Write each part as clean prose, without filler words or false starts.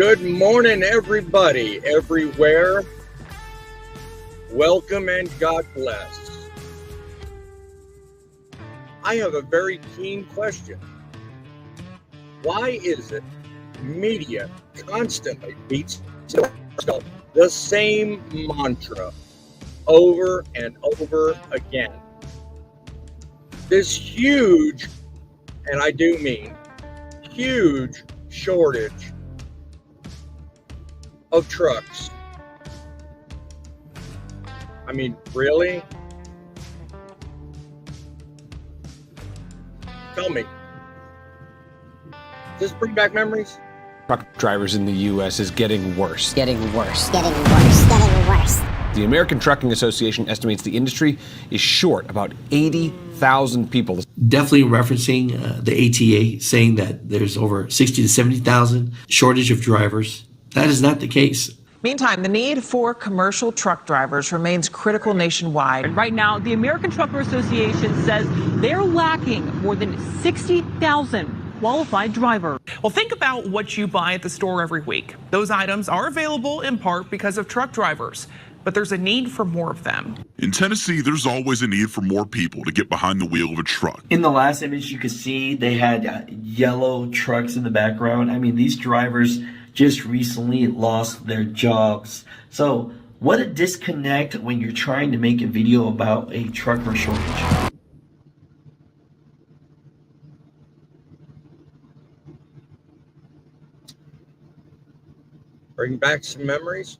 Good morning, everybody, everywhere. Welcome and God bless. I have a very keen question. Why is it media constantly beats the same mantra over and over again? This huge, and I do mean huge, shortage of trucks. I mean, really? Tell me. Does this bring back memories? Truck drivers in the U.S. is getting worse. Getting worse. The American Trucking Association estimates the industry is short about 80,000 people. Definitely referencing the ATA saying that there's over 60 to 70,000 shortage of drivers. That is not the case. Meantime, the need for commercial truck drivers remains critical nationwide. And right now, the American Trucker Association says they're lacking more than 60,000 qualified drivers. Well, think about what you buy at the store every week. Those items are available in part because of truck drivers, but there's a need for more of them. In Tennessee, there's always a need for more people to get behind the wheel of a truck. In the last image, you could see they had yellow trucks in the background. I mean, these drivers just recently lost their jobs. So what a disconnect when you're trying to make a video about a trucker shortage. Bring back some memories.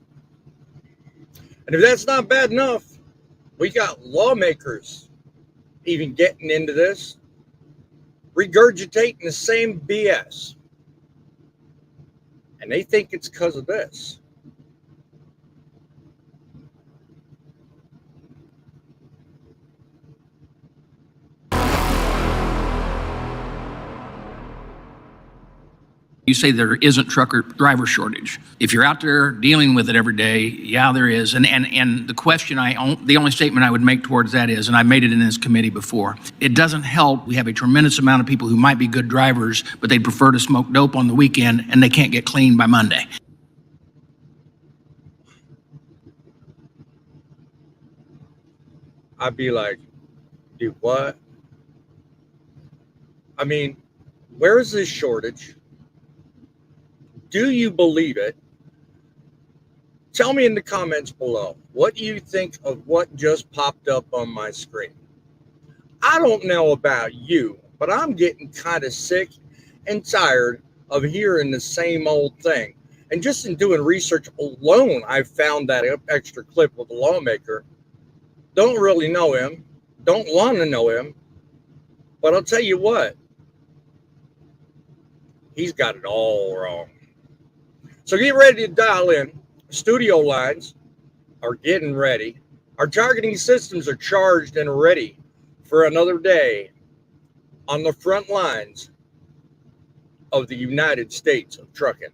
And if that's not bad enough, we got lawmakers even getting into this, regurgitating the same BS. And they think it's because of this. You say there isn't trucker driver shortage. If you're out there dealing with it every day, yeah, there is. And the question the only statement I would make towards that is, and I made it in this committee before, it doesn't help. We have a tremendous amount of people who might be good drivers, but they prefer to smoke dope on the weekend and they can't get clean by Monday. I'd be like, dude, what? I mean, where is this shortage? Do you believe it? Tell me in the comments below. What do you think of what just popped up on my screen? I don't know about you, but I'm getting kind of sick and tired of hearing the same old thing. And just in doing research alone, I found that extra clip with the lawmaker. Don't really know him. Don't want to know him. But I'll tell you what. He's got it all wrong. So get ready to dial in. Studio lines are getting ready. Our targeting systems are charged and ready for another day on the front lines of the United States of trucking.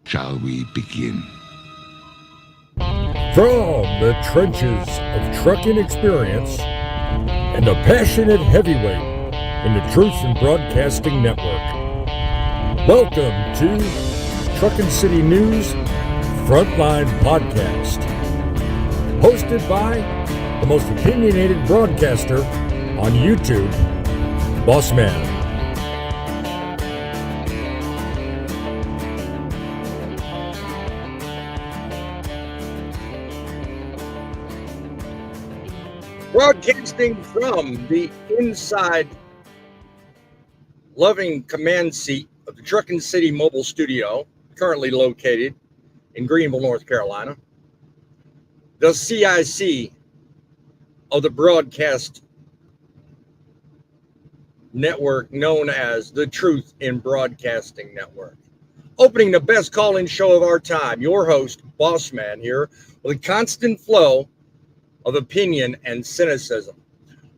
Shall we begin? From the trenches of trucking experience and a passionate heavyweight in the Truth in Broadcasting Network. Welcome to Truckin City News FrontLine Podcast, hosted by the most opinionated broadcaster on YouTube, Boss Man. Broadcasting from the inside loving command seat of the Truckin City Mobile Studio, currently located in Greenville, North Carolina. The CIC of the broadcast network known as the Truth in Broadcasting Network. Opening the best call-in show of our time, your host, Boss Man, here with a constant flow of opinion and cynicism.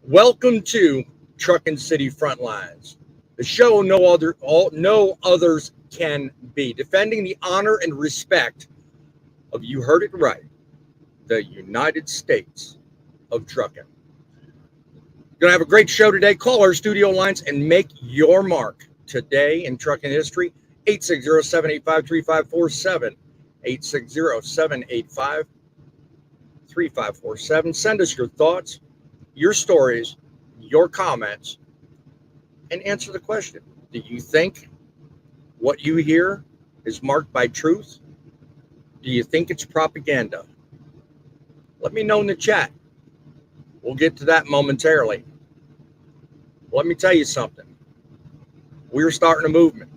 Welcome to Truckin City Frontlines, the show no others can be, defending the honor and respect of, you heard it right, the United States of trucking. Going to have a great show today. Call our studio lines and make your mark today in trucking history. 860-785-3547. 860-785-3547. Send us your thoughts, your stories, your comments, and answer the question. Do you think what you hear is marked by truth? Do you think it's propaganda? Let me know in the chat. We'll get to that momentarily. Let me tell you something. We're starting a movement.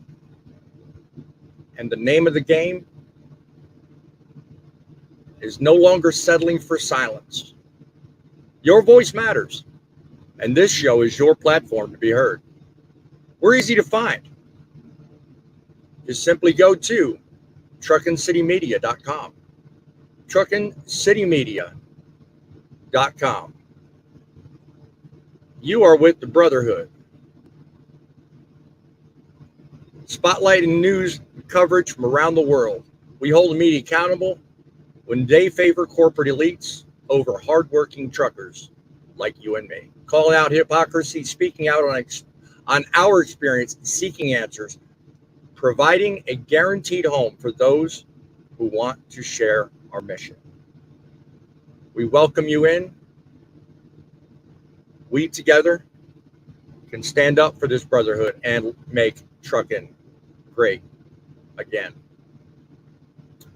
And the name of the game is no longer settling for silence. Your voice matters. And this show is your platform to be heard. We're easy to find. Just simply go to truckincitymedia.com. truckincitymedia.com. You are with the Brotherhood. Spotlighting news coverage from around the world. We hold the media accountable when they favor corporate elites over hardworking truckers like you and me. Calling out hypocrisy, speaking out on our experience, seeking answers, providing a guaranteed home for those who want to share our mission. We welcome you in. We together can stand up for this brotherhood and make trucking great again.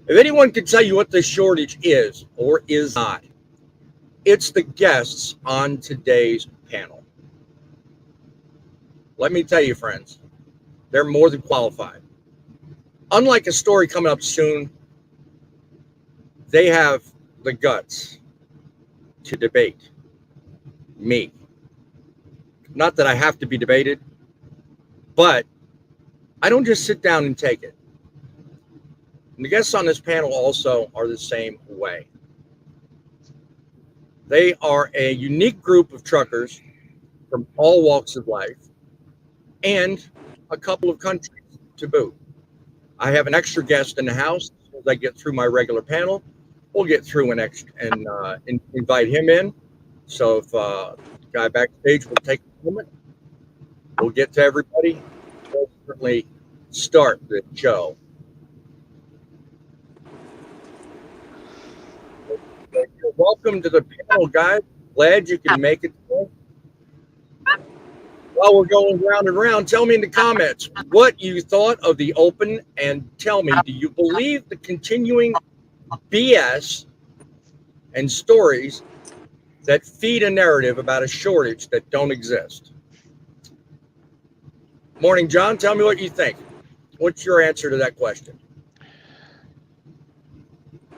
If anyone can tell you what this shortage is or is not, it's the guests on today's panel. Let me tell you, friends, they're more than qualified. Unlike a story coming up soon, they have the guts to debate me. Not that I have to be debated, but I don't just sit down and take it. And the guests on this panel also are the same way. They are a unique group of truckers from all walks of life and a couple of countries to boot. I have an extra guest in the house. As I get through my regular panel, we'll get through and invite him in. So if the guy backstage will take a moment, we'll get to everybody. We'll certainly start the show. Welcome to the panel, guys. Glad you can make it today. While we're going round and round, tell me in the comments what you thought of the open, and tell me, do you believe the continuing BS and stories that feed a narrative about a shortage that don't exist? Morning, John. Tell me what you think. What's your answer to that question?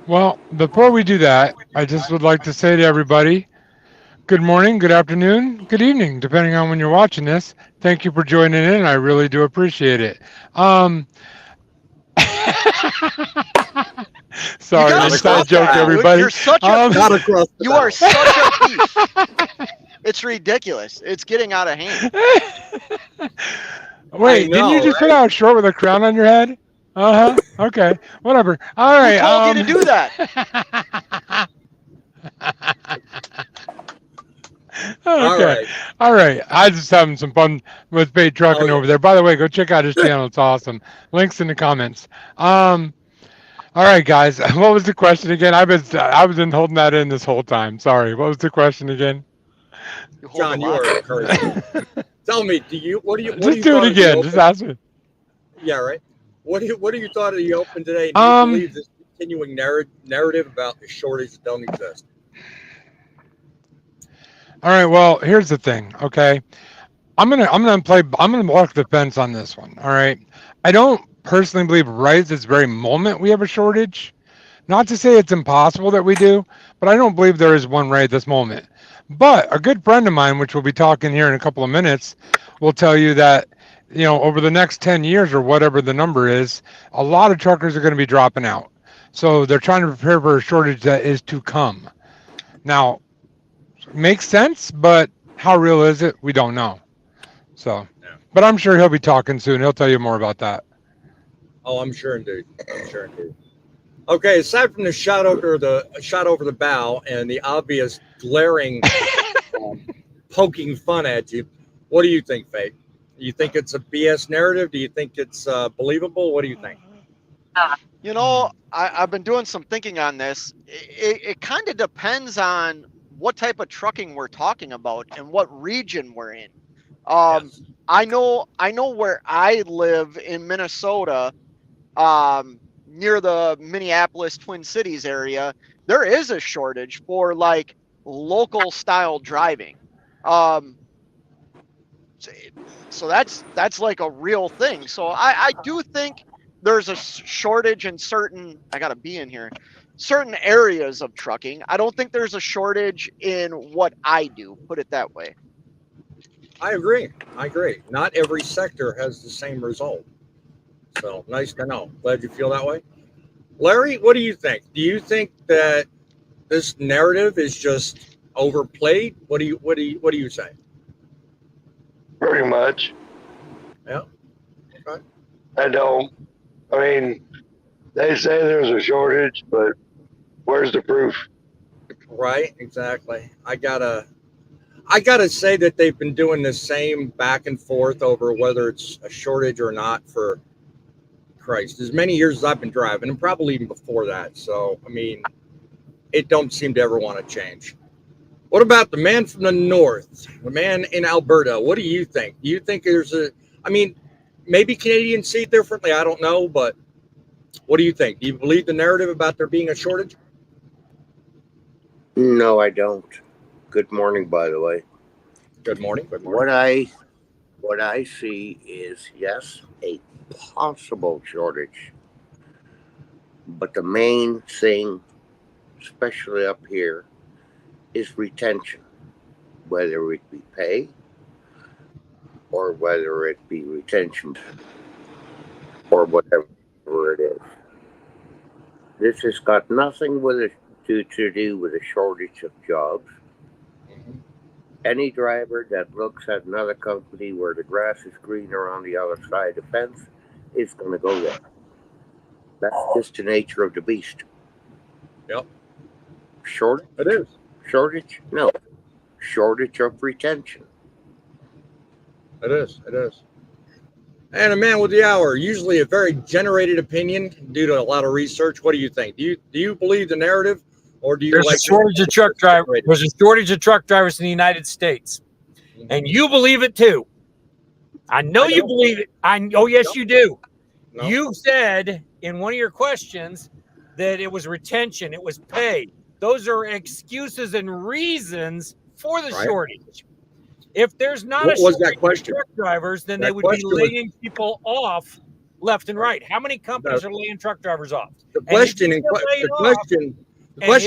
Well, before we do that, I just would like to say to everybody, good morning, good afternoon, good evening, depending on when you're watching this. Thank you for joining in. I really do appreciate it. Sorry, inside joke, everybody. You're such a you are such a thief. It's ridiculous. It's getting out of hand. Wait, didn't you just put out short with a crown on your head? Uh-huh. Okay. Whatever. All right. Who told you to do that? Okay. All right. I was just having some fun with Bait Truckin over there. By the way, go check out his channel. It's awesome. Links in the comments. All right, guys. What was the question again? I was holding that in this whole time. Sorry. What was the question again? John, you are encouraging. Tell me, what do you do it again. Just ask me. Yeah, right. What are your thoughts of the open today? Do you believe this continuing narrative about the shortage that don't exist? All right. Well, here's the thing. Okay, I'm gonna walk the fence on this one. All right. I don't personally believe right at this very moment we have a shortage. Not to say it's impossible that we do, but I don't believe there is one right at this moment. But a good friend of mine, which we'll be talking here in a couple of minutes, will tell you that, you know, over the next 10 years or whatever the number is, a lot of truckers are going to be dropping out. So they're trying to prepare for a shortage that is to come. Now, makes sense, but how real is it? We don't know. So, but I'm sure he'll be talking soon. He'll tell you more about that. Oh, I'm sure indeed. Okay, aside from the shot over the bow and the obvious glaring poking fun at you, what do you think, Faith? You think it's a BS narrative? Do you think it's believable? What do you think? You know, I've been doing some thinking on this. It kind of depends on what type of trucking we're talking about and what region we're in. Yes. I know where I live in Minnesota, near the Minneapolis Twin Cities area, there is a shortage for like local style driving. So that's like a real thing. So I do think there's a shortage in certain, I gotta be in here, certain areas of trucking. I don't think there's a shortage in what I do, put it that way. I agree. Not every sector has the same result. So nice to know. Glad you feel that way. Larry, what do you think? Do you think that this narrative is just overplayed? What do you say? Pretty much. Yeah. Okay. I don't. I mean, they say there's a shortage, but where's the proof? Right, exactly. I gotta say that they've been doing the same back and forth over whether it's a shortage or not for Christ, as many years as I've been driving, and probably even before that. So, I mean, it don't seem to ever want to change. What about the man from the north, the man in Alberta? What do you think? Do you think there's maybe Canadians see it differently? I don't know, but what do you think? Do you believe the narrative about there being a shortage? No, I don't. Good morning, by the way. Good morning. Good morning. What I see is, yes, a possible shortage, but the main thing, especially up here, is retention, whether it be pay or whether it be retention or whatever it is. This has got nothing to do with a shortage of jobs. Any driver that looks at another company where the grass is greener on the other side of the fence is going to go there. That's just the nature of the beast. Yep. Shortage? It is. Shortage? No. Shortage of retention. It is. And a man with the hour, usually a very generated opinion due to a lot of research. What do you think? Do you believe the narrative, or do you There's like a shortage of truck drivers? There's a shortage of truck drivers in the United States, and you believe it too. I know you believe it. Yes, you do. No. You said in one of your questions that it was retention, it was pay. Those are excuses and reasons for the shortage. If there's not a shortage of truck drivers, then they would be laying people off left and right. How many companies are laying truck drivers off? The question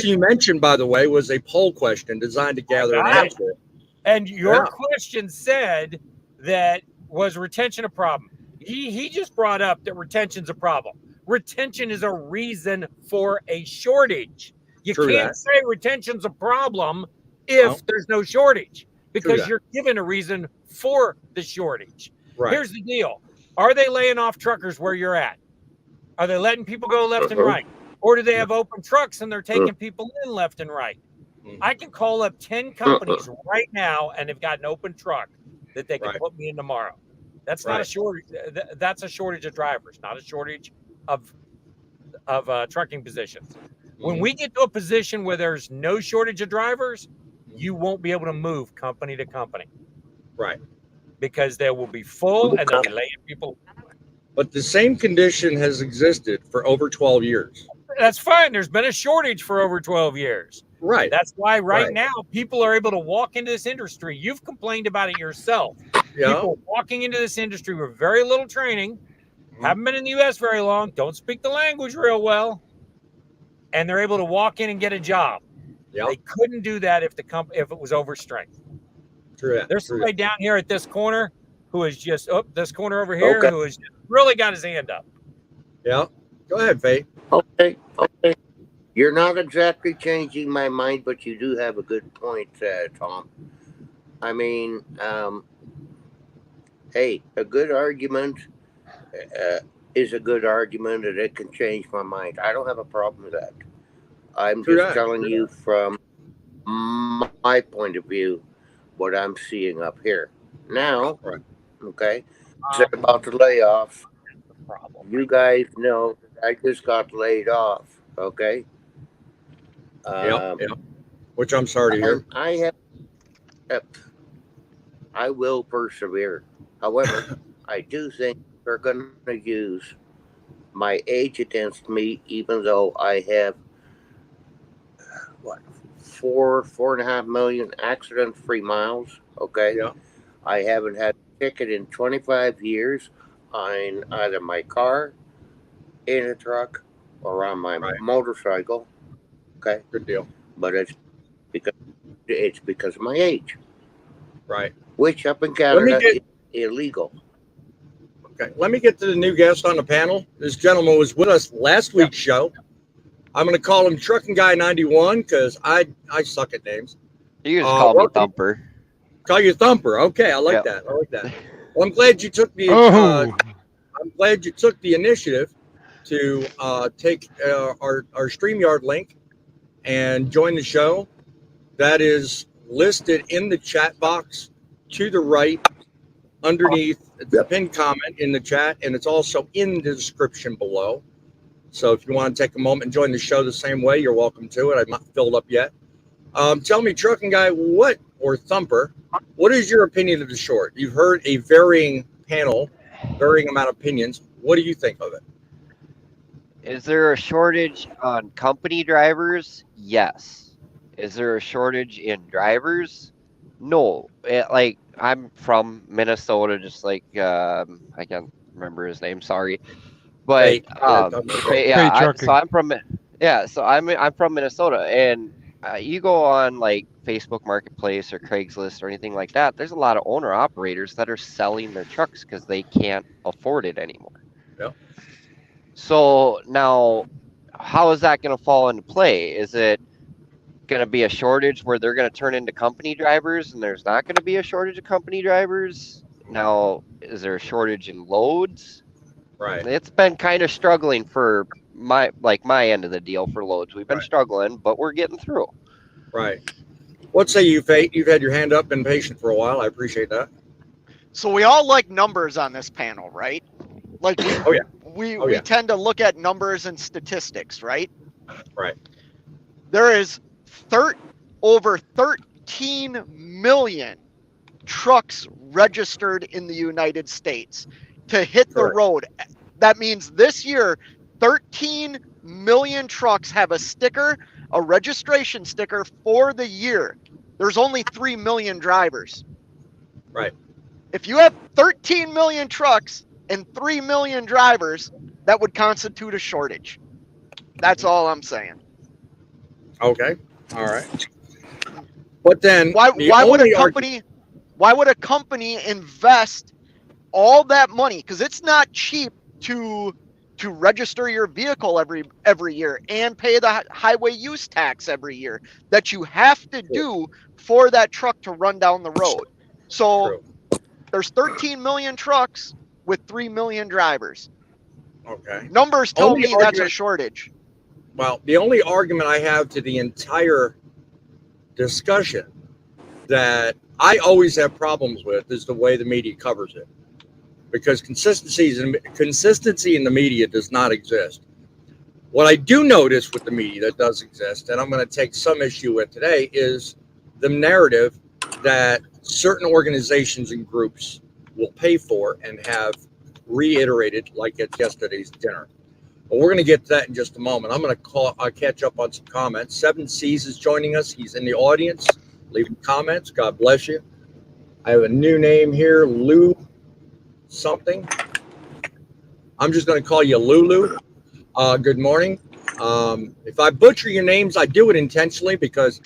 you mentioned, by the way, was a poll question designed to gather an answer. And your question said that was retention a problem? He just brought up that retention's a problem. Retention is a reason for a shortage. You can't say retention's a problem if there's no shortage, because you're given a reason for the shortage. Right. Here's the deal. Are they laying off truckers where you're at? Are they letting people go left and right? Or do they have open trucks and they're taking people in left and right? I can call up 10 companies right now and they've got an open truck that they can put me in tomorrow. That's not a shortage. That's a shortage of drivers, not a shortage of trucking positions. When we get to a position where there's no shortage of drivers, you won't be able to move company to company. Right. Because they will be full and they'll be laying people. But the same condition has existed for over 12 years. That's fine. There's been a shortage for over 12 years. Right. That's why now people are able to walk into this industry. You've complained about it yourself. Yeah. People walking into this industry with very little training, haven't been in the U.S. very long, don't speak the language real well, and they're able to walk in and get a job. Yep. They couldn't do that if it was overstrength. True. There's somebody down here at this corner who is just this corner over here who has really got his hand up. Yeah. Go ahead, Faye. Okay. You're not exactly changing my mind, but you do have a good point, Tom. I mean, hey, a good argument is a good argument, and it can change my mind. I don't have a problem with that. I'm just telling you from my point of view what I'm seeing up here. Now, Okay, said about the layoffs. You guys know that I just got laid off. Okay. Yeah. Which I'm sorry to hear. I will persevere. However, I do think they're going to use my age against me, even though I have what 4.5 million accident-free miles. Okay. Yeah. I haven't had a ticket in 25 years on either my car, in a truck, or on my motorcycle. Okay. Good deal. But it's because of my age. Right. Which up in Canada is illegal. Okay. Let me get to the new guest on the panel. This gentleman was with us last week's show. I'm going to call him Truckin Guy 91 because I suck at names. You just call me Thumper. Call you Thumper. Okay, I like that. Well, I'm glad you took the. I'm glad you took the initiative to take our StreamYard link and join the show. That is listed in the chat box to the right, underneath the pinned comment in the chat, and it's also in the description below. So if you want to take a moment and join the show the same way, you're welcome to it. I'm not filled up yet. Tell me, Truckin Guy, or Thumper, what is your opinion of the short? You've heard a varying panel, varying amount of opinions. What do you think of it? Is there a shortage on company drivers? Yes. Is there a shortage in drivers? No. Like, I'm from Minnesota, just like I can't remember his name. Sorry, but so I'm from Minnesota, and you go on like Facebook Marketplace or Craigslist or anything like that. There's a lot of owner operators that are selling their trucks because they can't afford it anymore. Yep. So now, how is that going to fall into play? Is it going to be a shortage where they're going to turn into company drivers and there's not going to be a shortage of company drivers? Now, is there a shortage in loads? Right. It's been kind of struggling for my end of the deal for loads. We've been struggling, but we're getting through. Right. What say you, Fate? You've had your hand up, been patient for a while. I appreciate that. So we all like numbers on this panel, right? Like we tend to look at numbers and statistics, right? Right. There is over 13 million trucks registered in the United States to hit the road. That means this year, 13 million trucks have a sticker, a registration sticker for the year. There's only 3 million drivers. Right. If you have 13 million trucks and 3 million drivers, that would constitute a shortage. That's all I'm saying. Okay. All right. But then why would a company invest all that money? Because it's not cheap to register your vehicle every year and pay the highway use tax every year that you have to do for that truck to run down the road. So there's 13 million trucks with 3 million drivers. Okay. Numbers tell me that's a shortage. Well, the only argument I have to the entire discussion that I always have problems with is the way the media covers it. Because consistency in the media does not exist. What I do notice with the media that does exist, and I'm going to take some issue with today, is the narrative that certain organizations and groups will pay for and have reiterated, like at yesterday's dinner. But we're going to get to that in just a moment. I'm going to catch up on some comments. 7C's is joining us. He's in the audience, leaving comments. God bless you. I have a new name here, Lou something. I'm just going to call you Lulu. Good morning. If I butcher your names, I do it intentionally because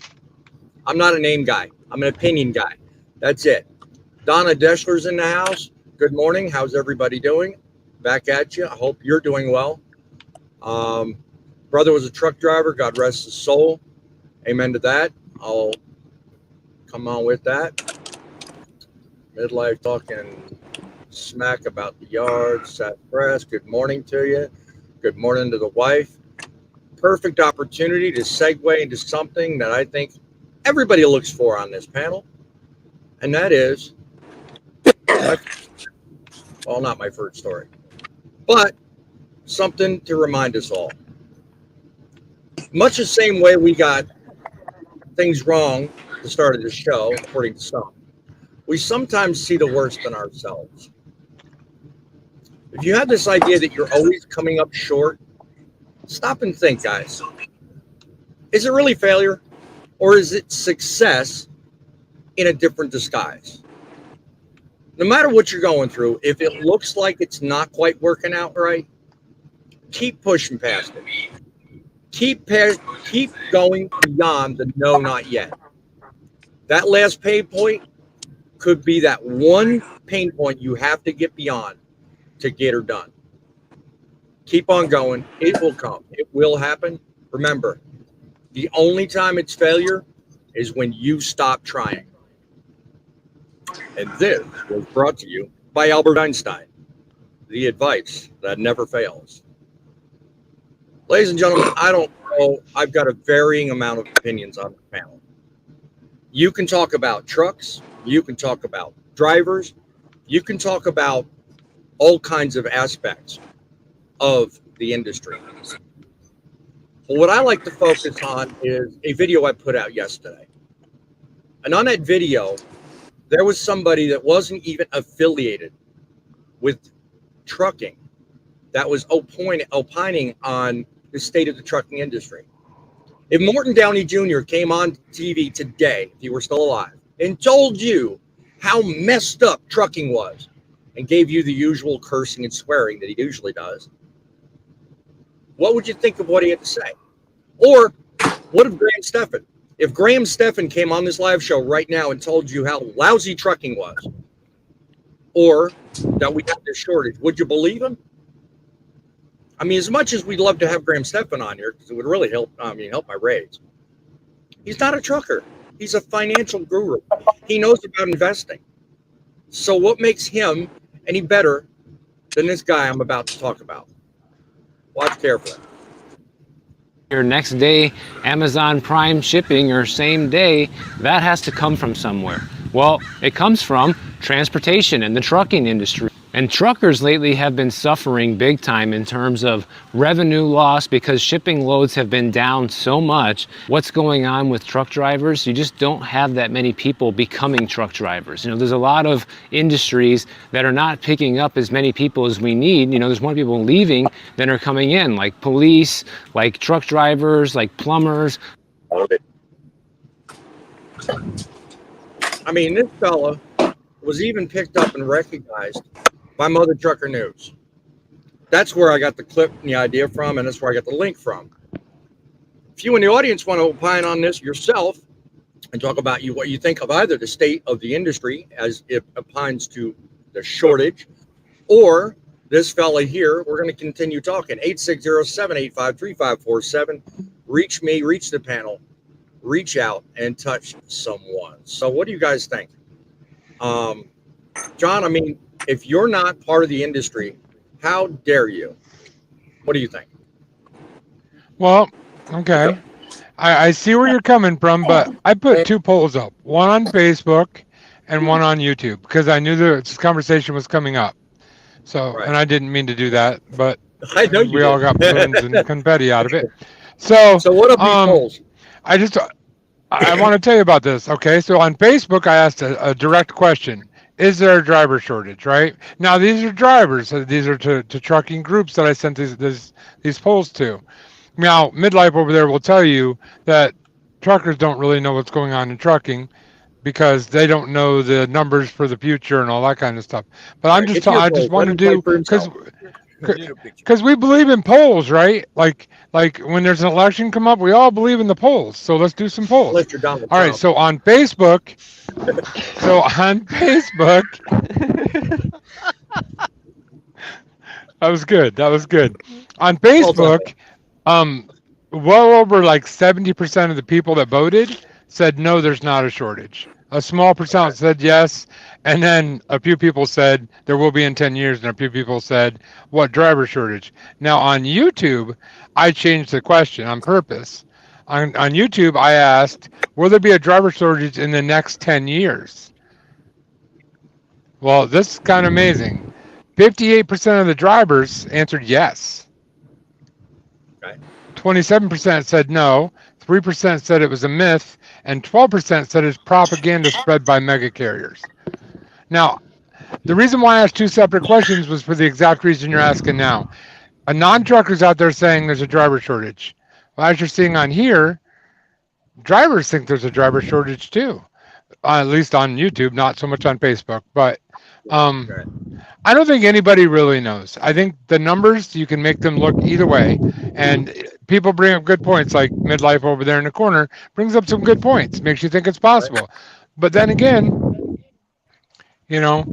I'm not a name guy. I'm an opinion guy. That's it. Donna Deschler's in the house. Good morning. How's everybody doing? Back at you. I hope you're doing well. Brother was a truck driver. God rest his soul. Amen to that. I'll come on with that. Midlife talking smack about the yard. Sat press. Good morning to you. Good morning to the wife. Perfect opportunity to segue into something that I think everybody looks for on this panel, and that is Well, not my first story, but something to remind us all. Much the same way we got things wrong at the start of the show, according to some, we sometimes see the worst in ourselves. If you have this idea that you're always coming up short, stop and think, guys. Is it really failure, or is it success in a different disguise? No matter what you're going through, if it looks like it's not quite working out right, keep pushing past it. Keep going beyond the no, not yet. That last pain point could be that one pain point you have to get beyond to get her done. Keep on going. It will come. It will happen. Remember, the only time it's failure is when you stop trying. And this was brought to you by Albert Einstein, the advice that never fails. Ladies and gentlemen, I don't know. I've got a varying amount of opinions on the panel. You can talk about trucks. You can talk about drivers. You can talk about all kinds of aspects of the industry. But what I like to focus on is a video I put out yesterday. And on that video, there was somebody that wasn't even affiliated with trucking that was opining on the state of the trucking industry. If Morton Downey Jr. came on TV today, if he were still alive, and told you how messed up trucking was and gave you the usual cursing and swearing that he usually does, what would you think of what he had to say? Or what of Graham Stephan? If Graham Stephan came on this live show right now and told you how lousy trucking was, or that we have this shortage, would you believe him? I mean, as much as we'd love to have Graham Stephan on here, because it would really help my raise, he's not a trucker. He's a financial guru. He knows about investing. So what makes him any better than this guy I'm about to talk about? Watch carefully. Your next day Amazon Prime shipping or same day, that has to come from somewhere. Well, it comes from transportation and the trucking industry. And truckers lately have been suffering big time in terms of revenue loss because shipping loads have been down so much. What's going on with truck drivers? You just don't have that many people becoming truck drivers. You know, there's a lot of industries that are not picking up as many people as we need. You know, there's more people leaving than are coming in, like police, like truck drivers, like plumbers. I mean, this fella was even picked up and recognized by Mother Trucker News. That's where I got the clip and the idea from, and that's where I got the link from. If you in the audience want to opine on this yourself and talk about what you think of either the state of the industry as it opines to the shortage, or this fella here, we're going to continue talking. 860-785-3547. Reach me, reach the panel, reach out and touch someone. So what do you guys think? John, I mean, if you're not part of the industry, how dare you? What do you think? Well, okay. I see where you're coming from, but I put two polls up, one on Facebook and one on YouTube, because I knew this conversation was coming up. So, right. And I didn't mean to do that, but I know we all got balloons and confetti out of it. So what are these polls? I want to tell you about this. Okay, so on Facebook, I asked a direct question. Is there a driver shortage, right? Now, these are drivers. So these are to trucking groups that I sent these polls to. Now, Midlife over there will tell you that truckers don't really know what's going on in trucking because they don't know the numbers for the future and all that kind of stuff. But I just want to do, because we believe in polls, right? Like when there's an election come up, we all believe in the polls. So let's do some polls. All right, so on Facebook, that was good. On Facebook, well over like 70% of the people that voted said no, there's not a shortage. A small percent said yes, and then a few people said there will be in 10 years, and a few people said, what driver shortage? Now on YouTube, I changed the question on purpose. On YouTube, I asked, will there be a driver shortage in the next 10 years? Well, this is kind of amazing. 58% of the drivers answered yes. Okay. 27% said no, 3% said it was a myth, and 12% said it's propaganda spread by mega carriers. Now, the reason why I asked two separate questions was for the exact reason you're asking now. A non-trucker's out there saying there's a driver shortage. Well, as you're seeing on here, drivers think there's a driver shortage too, at least on YouTube, not so much on Facebook. But I don't think anybody really knows. I think the numbers, you can make them look either way. And people bring up good points, like Midlife over there in the corner brings up some good points, makes you think it's possible. But then again, you know,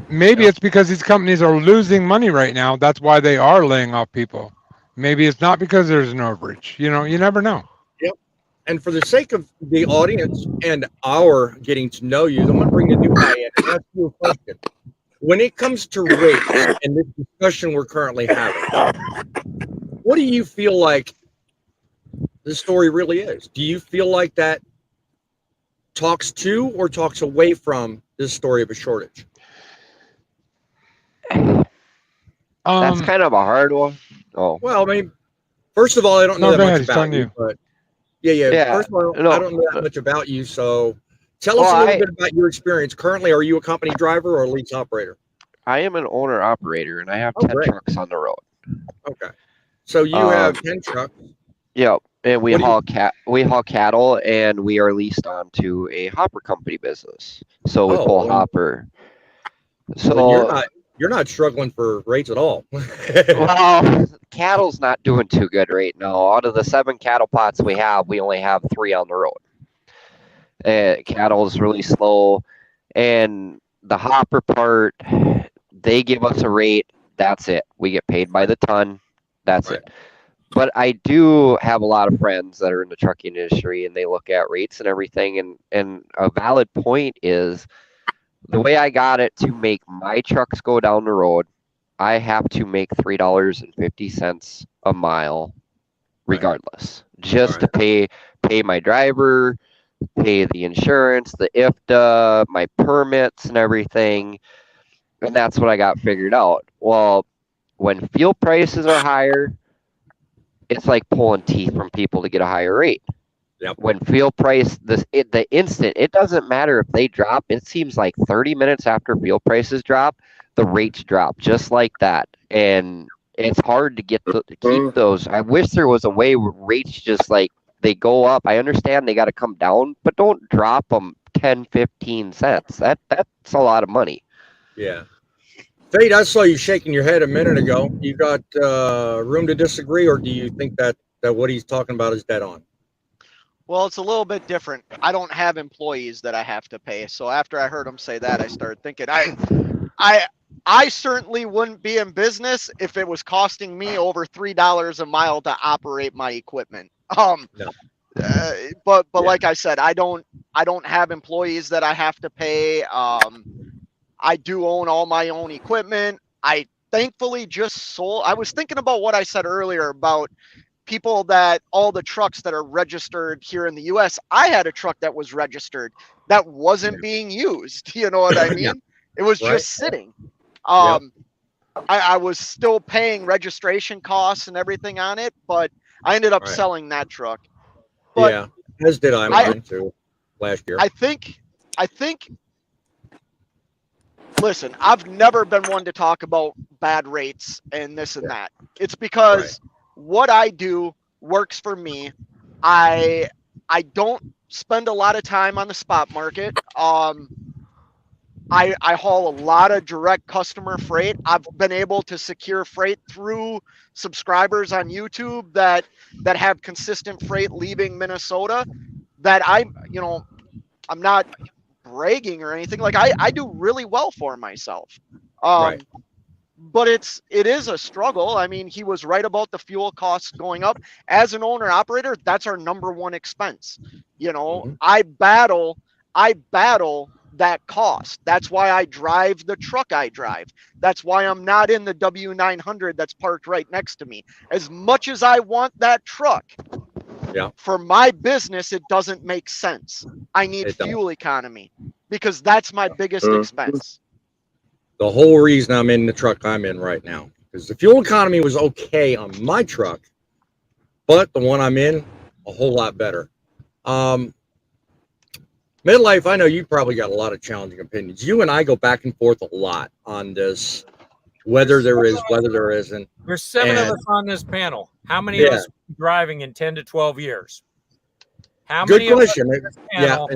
maybe it's because these companies are losing money right now. That's why they are laying off people. Maybe it's not because there's an overage. You know, you never know. Yep. And for the sake of the audience and our getting to know you, I'm going to bring the new guy in and ask you a question. When it comes to rates and this discussion we're currently having, what do you feel like the story really is? Do you feel like that talks to or talks away from this story of a shortage? That's kind of a hard one. Oh. Well, I mean, first of all, I don't know that much He's about telling you, you. but yeah. First of all, I don't know that much about you, so tell us a little bit about your experience. Currently, are you a company driver or a lease operator? I am an owner operator, and I have 10 trucks on the road. Okay, so you have 10 trucks. Yep, and we haul cattle, and we are leased on to a hopper company business. So we pull hopper. So you're not struggling for rates at all. Well, cattle's not doing too good right now. Out of the 7 cattle pots we have, we only have 3 on the road. Cattle is really slow, and the hopper part, they give us a rate. That's it. We get paid by the ton. That's it. But I do have a lot of friends that are in the trucking industry, and they look at rates and everything. And a valid point is the way I got it to make my trucks go down the road, I have to make $3.50 a mile regardless, just to pay my driver, pay the insurance, the IFTA, my permits and everything. And that's what I got figured out. Well, when fuel prices are higher, it's like pulling teeth from people to get a higher rate. Yep. When fuel price, the instant, it doesn't matter if they drop. It seems like 30 minutes after fuel prices drop, the rates drop just like that. And it's hard to keep those. I wish there was a way where rates just like, they go up. I understand they got to come down, but don't drop them 10, 15 cents. That's a lot of money. Yeah. Fade, I saw you shaking your head a minute ago. You got room to disagree, or do you think that what he's talking about is dead on? Well, it's a little bit different. I don't have employees that I have to pay. So after I heard him say that, I started thinking, I certainly wouldn't be in business if it was costing me over $3 a mile to operate my equipment. But like I said, I don't have employees that I have to pay. I do own all my own equipment. I thankfully just sold. I was thinking about what I said earlier about people that all the trucks that are registered here in the US. I had a truck that was registered that wasn't being used. You know what I mean? It was just sitting. I was still paying registration costs and everything on it, but I ended up selling that truck. But as did I mine too last year. I think listen, I've never been one to talk about bad rates and this and that. It's because what I do works for me. I don't spend a lot of time on the spot market. I haul a lot of direct customer freight. I've been able to secure freight through subscribers on YouTube that have consistent freight leaving Minnesota that I'm not bragging or anything. Like I do really well for myself. But it is a struggle. I mean, he was right about the fuel costs going up. As an owner operator, that's our number one expense. I battle that cost. That's why I drive the truck I drive. That's why I'm not in the W900 that's parked right next to me. As much as I want that truck, for my business, it doesn't make sense. I need fuel economy because that's my biggest expense. the whole reason I'm in the truck I'm in right now. Because the fuel economy was okay on my truck, but the one I'm in, a whole lot better. Midlife, I know you probably got a lot of challenging opinions. You and I go back and forth a lot on this, whether there is, whether there isn't. There's 7 of us on this panel. How many of us will be driving in 10 to 12 years? How many Good question. Of us on this panel,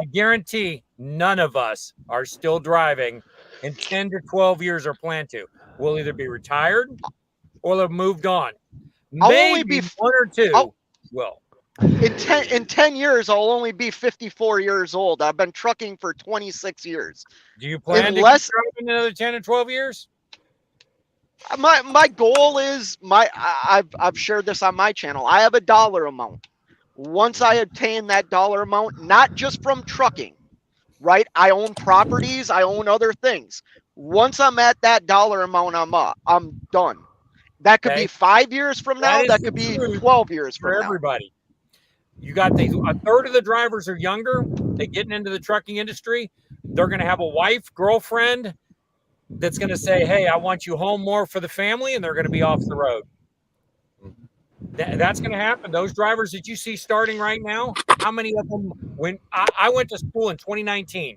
I guarantee none of us are still driving in 10 to 12 years or plan to. We'll either be retired or have moved on. I'll only be one or two will. In 10 years, I'll only be 54 years old. I've been trucking for 26 years. Do you plan to keep driving another 10 or 12 years? My goal is I've shared this on my channel. I have a dollar amount. Once I obtain that dollar amount, not just from trucking, right? I own properties, I own other things. Once I'm at that dollar amount, I'm done. That could be 5 years from now. That could be 12 years from now. Everybody. You got a third of the drivers are younger. They're getting into the trucking industry. They're going to have a wife, girlfriend that's going to say, hey, I want you home more for the family, and they're going to be off the road. That's going to happen. Those drivers that you see starting right now, how many of them, when I went to school in 2019,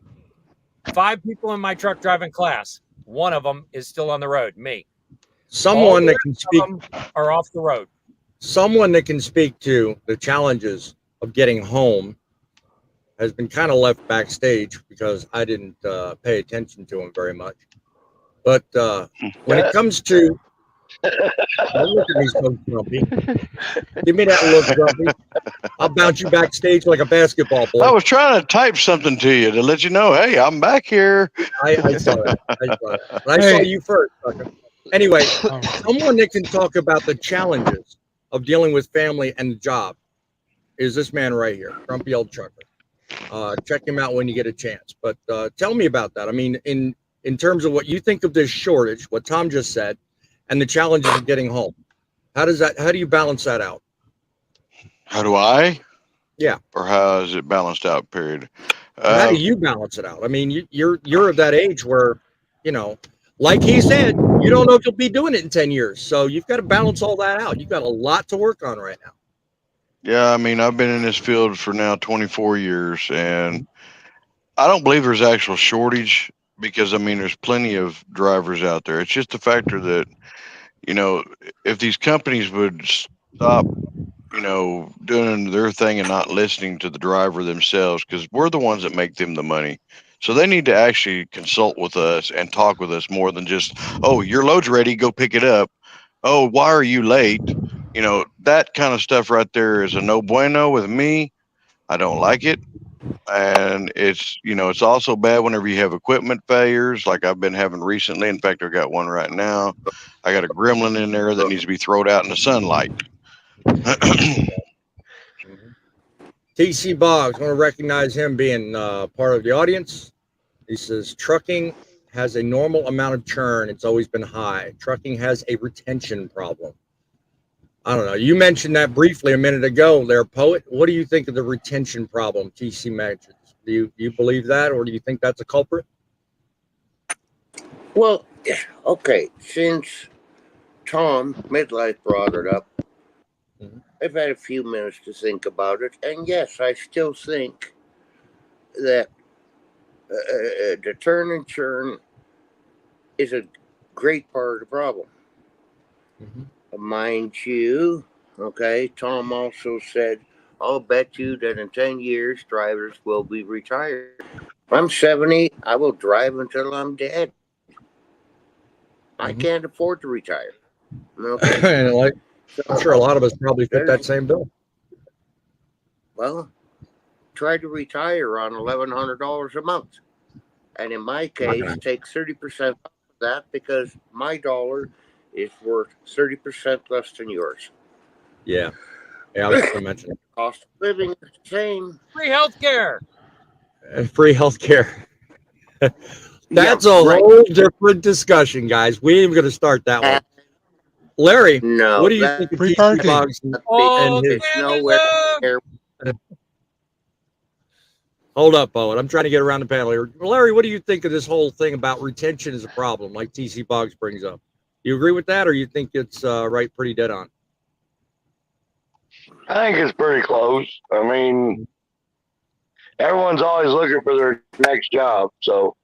5 people in my truck driving class, one of them is still on the road, me. Someone that can speak are off the road. Someone that can speak to the challenges of getting home has been kind of left backstage because I didn't pay attention to him very much. But when it comes to, don't look at me so grumpy. Give me that look, grumpy. I'll bounce you backstage like a basketball boy. I was trying to type something to you to let you know, hey, I'm back here. I saw it. But I saw you first, sucker. Anyway, someone that can talk about the challenges of dealing with family and the job is this man right here, Grumpy Old Trucker. Check him out when you get a chance. But tell me about that. I mean, in terms of what you think of this shortage, what Tom just said, and the challenges of getting home. How do you balance that out? How do I? Yeah. Or how is it balanced out, period? How do you balance it out? I mean, you're of that age where, like he said, you don't know if you'll be doing it in 10 years. So you've got to balance all that out. You've got a lot to work on right now. Yeah, I mean, I've been in this field for now 24 years, and I don't believe there's actual shortage because, I mean, there's plenty of drivers out there. It's just a factor that, if these companies would stop, doing their thing and not listening to the driver themselves, because we're the ones that make them the money. So they need to actually consult with us and talk with us more than just, oh, your load's ready, go pick it up. Oh, why are you late? That kind of stuff right there is a no bueno with me. I don't like it. And it's also bad whenever you have equipment failures like I've been having recently. In fact, I've got one right now. I got a gremlin in there that needs to be thrown out in the sunlight. TC Boggs, I want to recognize him being part of the audience. He says, trucking has a normal amount of churn. It's always been high. Trucking has a retention problem. I don't know. You mentioned that briefly a minute ago there, Poet. What do you think of the retention problem TC mentions? Do you believe that, or do you think that's a culprit? Well, okay. Since Tom Midlife brought it up, I've had a few minutes to think about it. And yes, I still think that the turn and churn is a great part of the problem. Mind you, okay, Tom also said, I'll bet you that in 10 years, drivers will be retired. If I'm 70, I will drive until I'm dead. I can't afford to retire. Okay. And I'm sure a lot of us probably fit that same bill. Well, try to retire on $1,100 a month. And in my case, take 30% off of that because my dollar is worth 30% less than yours. Yeah. Yeah, I was going to mention it. Cost of living is the same. Free healthcare. Free healthcare. That's a whole different discussion, guys. We ain't even going to start that one. Larry, no, what do you think of free TC parking? Boggs and his... Nowhere near. Hold up, Owen. I'm trying to get around the panel here. Larry, what do you think of this whole thing about retention is a problem, like TC Boggs brings up? You agree with that, or you think it's right pretty dead on? I think it's pretty close. I mean, everyone's always looking for their next job, so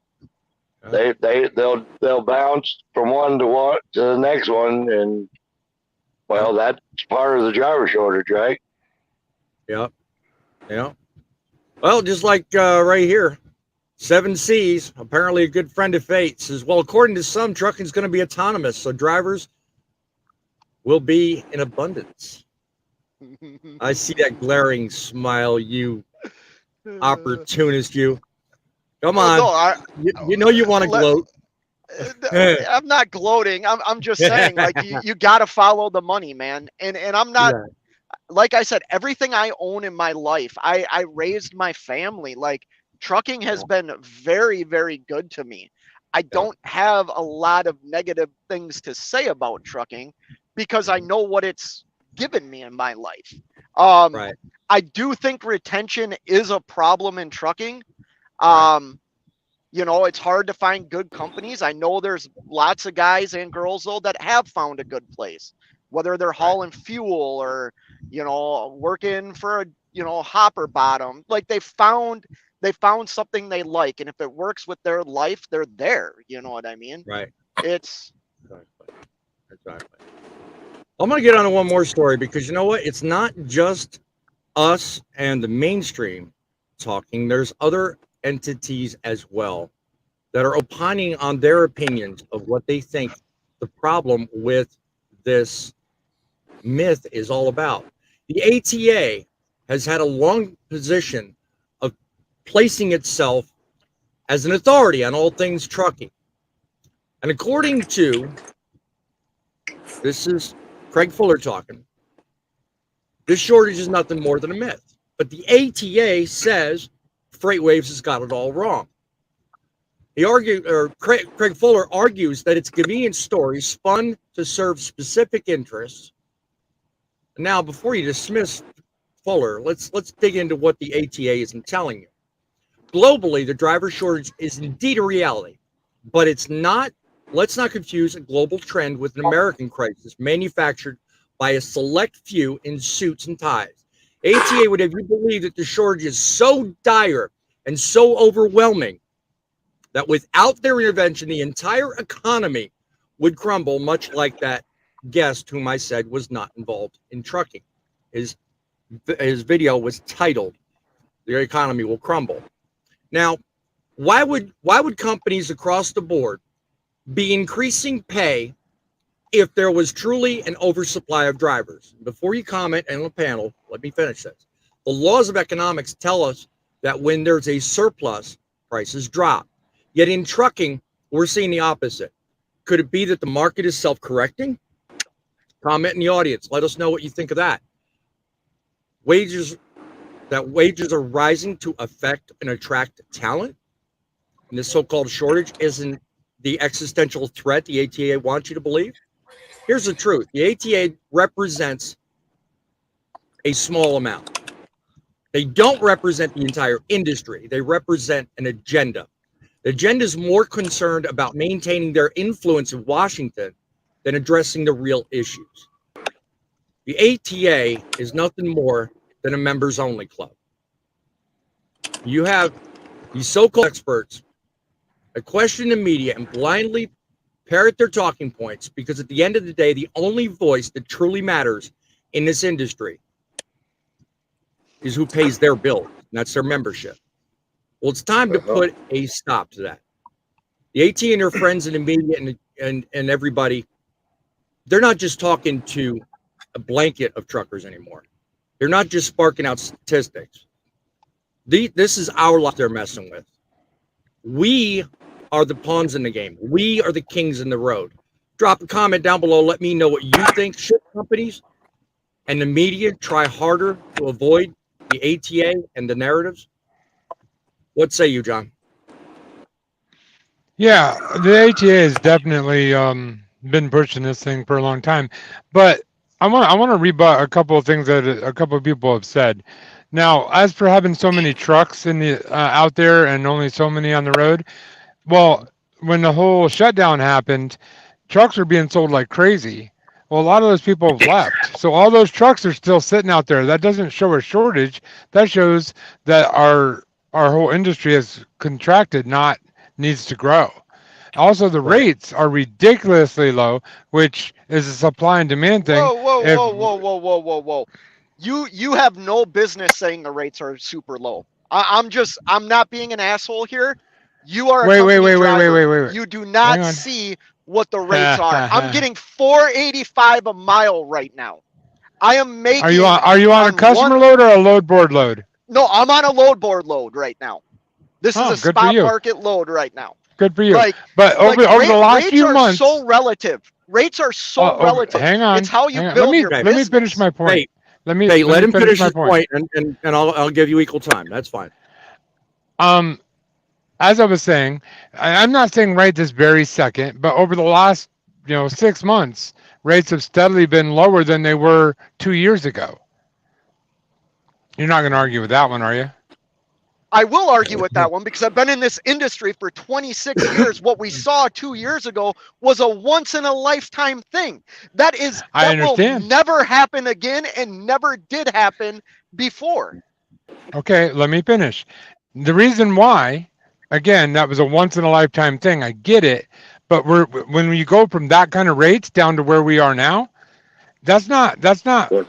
they'll bounce from one to the next one, and well, that's part of the driver shortage, right? Yeah. Well, just like right here, 7 C's, apparently a good friend of fate, says, well, according to some, trucking is going to be autonomous, so drivers will be in abundance. I see that glaring smile, you opportunist, you. Come on. No, you know you want to gloat. I'm not gloating. I'm just saying, like, you got to follow the money, man. And I'm not, like I said, everything I own in my life, I raised my family. Like, trucking has been very, very good to me. I don't have a lot of negative things to say about trucking because I know what it's given me in my life. I do think retention is a problem in trucking. You know, it's hard to find good companies. I know there's lots of guys and girls, though, that have found a good place, whether they're hauling fuel or, you know, working for a, hopper bottom. Like, they found something they like. And if it works with their life, they're there. You know what I mean? Right. It's exactly. I'm going to get on to one more story because you know what? It's not just us and the mainstream talking. There's other entities as well that are opining on their opinions of what they think the problem with this myth is all about. The ATA has had a long position of placing itself as an authority on all things trucking. And according to, this is Craig Fuller talking, this shortage is nothing more than a myth. But the ATA says FreightWaves has got it all wrong. Craig Fuller argues that it's a convenient story spun to serve specific interests. Now, before you dismiss Fuller, let's dig into what the ATA isn't telling you. Globally, the driver shortage is indeed a reality, but it's not. Let's not confuse a global trend with an American crisis manufactured by a select few in suits and ties. ATA would have you believe that the shortage is so dire and so overwhelming that without their intervention, the entire economy would crumble, much like that guest whom I said was not involved in trucking. His video was titled, "The Economy Will Crumble." Now, why would companies across the board be increasing pay if there was truly an oversupply of drivers? Before you comment on the panel, let me finish this. The laws of economics tell us that when there's a surplus, prices drop. Yet in trucking, we're seeing the opposite. Could it be that the market is self-correcting? Comment in the audience. Let us know what you think of that. Wages are rising to affect and attract talent. And this so-called shortage isn't the existential threat the ATA wants you to believe. Here's the truth. The ATA represents a small amount. They don't represent the entire industry. They represent an agenda. The agenda is more concerned about maintaining their influence in Washington than addressing the real issues. The ATA is nothing more than a members-only club. You have these so-called experts that question the media and blindly parrot their talking points because at the end of the day, the only voice that truly matters in this industry is who pays their bill, and that's their membership. Well, it's time to put a stop to that. The AT and their friends in the media and everybody, they're not just talking to a blanket of truckers anymore. They're not just sparking out statistics. This is our life they're messing with. We are the pawns in the game. We are the kings in the road. Drop a comment down below. Let me know what you think. Should companies and the media try harder to avoid the ATA and the narratives? What say you, John? Yeah, the ATA has definitely been pushing this thing for a long time, but I want to rebut a couple of things that a couple of people have said. Now, as for having so many trucks in the out there and only so many on the road, well, when the whole shutdown happened, trucks were being sold like crazy. Well, a lot of those people have left, so all those trucks are still sitting out there. That doesn't show a shortage. That shows that our whole industry has contracted, not needs to grow. Also, the rates are ridiculously low, which is a supply and demand thing. Whoa. You have no business saying the rates are super low. I'm not being an asshole here. You are a company driver. Wait. You do not see what the rates are. I'm getting $4.85 a mile right now. I am making. Are you on a customer load or a load board load? No, I'm on a load board load right now. This is a spot market load right now. Good for you. But over the last few months, rates are so relative. Rates are so relative. Hang on. It's how you build your business. Let me finish my point. Let him finish his point, and I'll give you equal time. That's fine. As I was saying, I'm not saying right this very second, but over the last 6 months, rates have steadily been lower than they were 2 years ago. You're not going to argue with that one, are you? I will argue with that one because I've been in this industry for 26 years. What we saw 2 years ago was a once in a lifetime thing. That will never happen again and never did happen before. Okay, let me finish. The reason why, again, that was a once in a lifetime thing. I get it, but when you go from that kind of rates down to where we are now, that's not going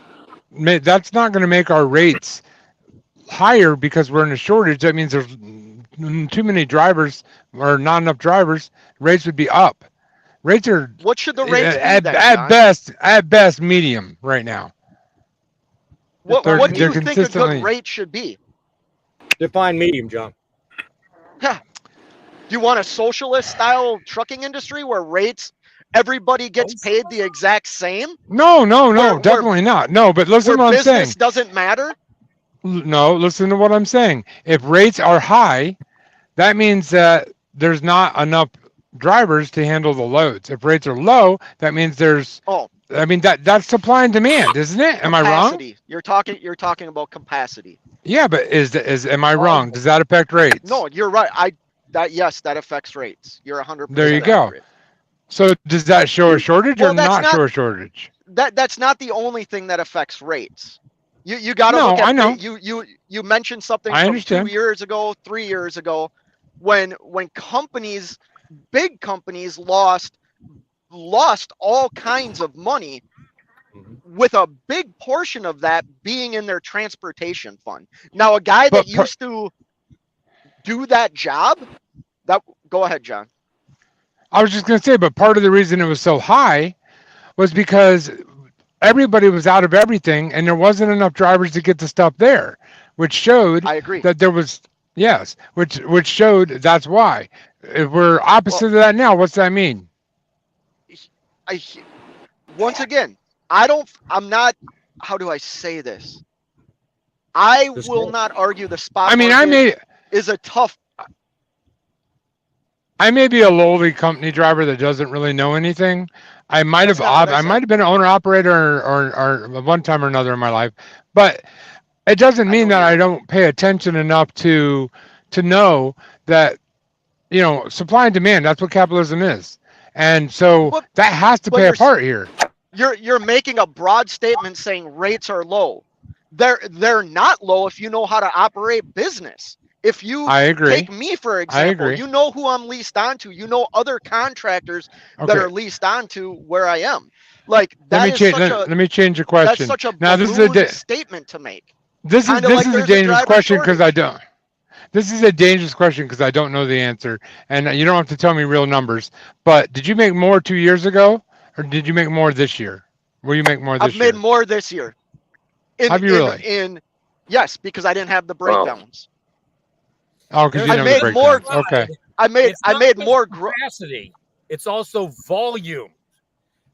to make our rates higher because we're in a shortage. That means there's too many drivers or not enough drivers. Rates would be up. Rates are what should the rates be at best medium right now. What do you think a good rate should be? Define medium, John. Yeah. Do you want a socialist style trucking industry where everybody gets paid the exact same? No, definitely not. No, but listen to what I'm saying. Business doesn't matter? No, listen to what I'm saying. If rates are high, that means that there's not enough drivers to handle the loads. If rates are low, that means that's supply and demand, isn't it? Am I wrong? You're talking about capacity. Yeah, but am I wrong? Does that affect rates? No, you're right. Yes, that affects rates. You're 100%. There you go. So does that show a shortage or not show a shortage? That's not the only thing that affects rates. You got to look at. I know. You mentioned something from 2 years ago, 3 years ago, when companies, big companies, lost all kinds of money, with a big portion of that being in their transportation fund. Now, a guy that used to do that job, go ahead, John. I was just going to say, but part of the reason it was so high was because everybody was out of everything and there wasn't enough drivers to get the stuff there, which showed that there was, which showed that's why. If we're opposite of that now, what's that mean? Once again, I'm not, how do I say this? I will not argue the spot market is a tough. I may be a lowly company driver that doesn't really know anything. I might have been an owner operator or one time or another in my life, but it doesn't mean that I don't pay attention enough to know that, supply and demand, that's what capitalism is. And so that has to play a part here. You're making a broad statement saying rates are low. They're not low if you know how to operate business. If you take me, for example, you know who I'm leased onto. You know other contractors that are leased onto where I am. Like let me change your question. That's such a now, this is a statement to make. This is a dangerous question because I don't. This is a dangerous question because I don't know the answer, and you don't have to tell me real numbers. But did you make more 2 years ago, or did you make more this year? Will you make more this year? I've made more this year. Have you really? Yes, because I didn't have the breakdowns. Oh, because you never break more. Okay. I made more capacity. It's also volume.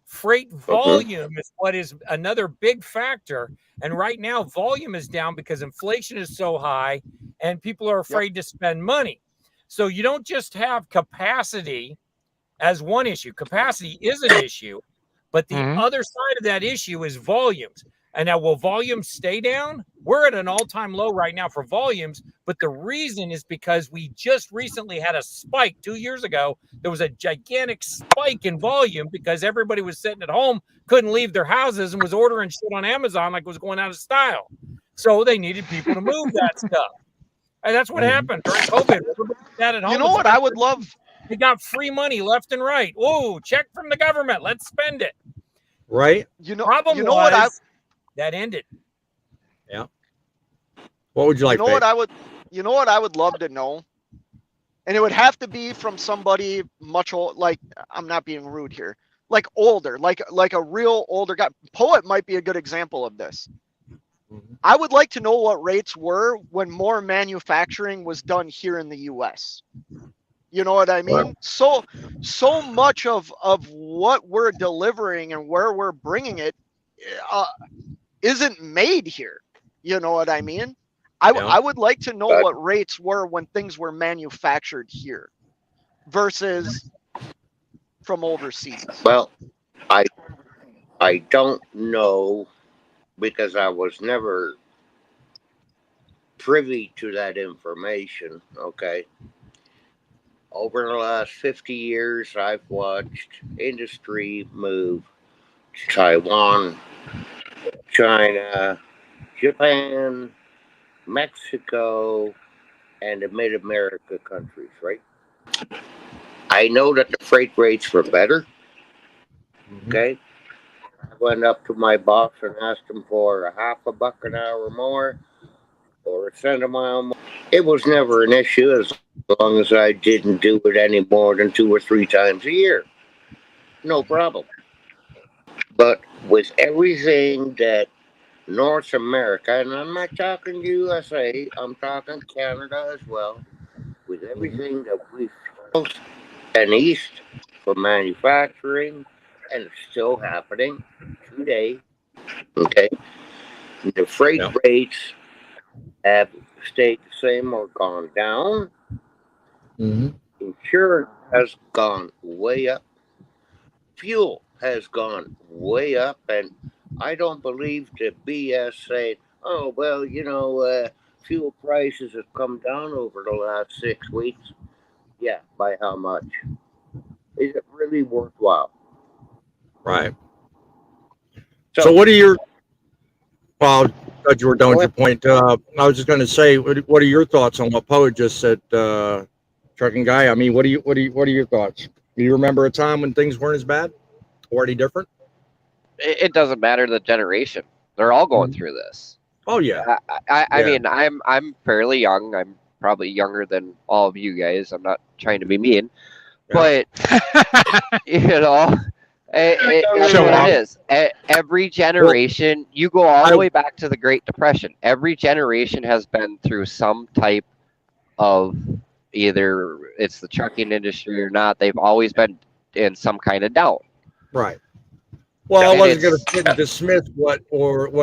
Freight volume is what is another big factor. And right now, volume is down because inflation is so high and people are afraid to spend money. So you don't just have capacity as one issue. Capacity is an issue, but the other side of that issue is volumes. And now, will volumes stay down? We're at an all-time low right now for volumes, but the reason is because we just recently had a spike 2 years ago. There was a gigantic spike in volume because everybody was sitting at home, couldn't leave their houses, and was ordering shit on Amazon like it was going out of style. So they needed people to move that stuff. And that's what happened during COVID. Everybody sat at home. You know what I would love? They got free money left and right. Whoa, check from the government. Let's spend it. Right? Problem was that ended. Yeah. What would you like? You know what I would love to know, and it would have to be from somebody much old. Like, I'm not being rude here. Like older, like a real older guy. Poet might be a good example of this. I would like to know what rates were when more manufacturing was done here in the U.S. You know what I mean? So much of what we're delivering and where we're bringing it isn't made here. You know what I mean? I would like to know what rates were when things were manufactured here versus from overseas. Well, I don't know, because I was never privy to that information, okay? Over the last 50 years, I've watched industry move to Taiwan, China, Japan, Mexico, and the mid-America countries, right? I know that the freight rates were better, okay? I went up to my boss and asked him for $0.50 an hour more or a cent a mile more. It was never an issue as long as I didn't do it any more than 2 or 3 times a year. No problem. But with everything that North America, and I'm not talking USA, I'm talking Canada as well, with everything that we south and east for manufacturing, and it's still happening today, okay? The freight rates have stayed the same or gone down. Insurance has gone way up. Fuel has gone way up, and I don't believe the BS saying, oh, well, fuel prices have come down over the last 6 weeks. Yeah, by how much? Is it really worthwhile? Right. So what are your... Well, Judge, you were done with your point. I was just going to say, what are your thoughts on what Poet just said, Trucking Guy? I mean, what are your thoughts? Do you remember a time when things weren't as bad or any different? It doesn't matter the generation; they're all going through this. Oh yeah. I mean, I'm fairly young. I'm probably younger than all of you guys. I'm not trying to be mean, but that's what it is. Every generation, you go all the way back to the Great Depression. Every generation has been through some type of, either it's the trucking industry or not, they've always been in some kind of down. Right. Well, I wasn't going to dismiss what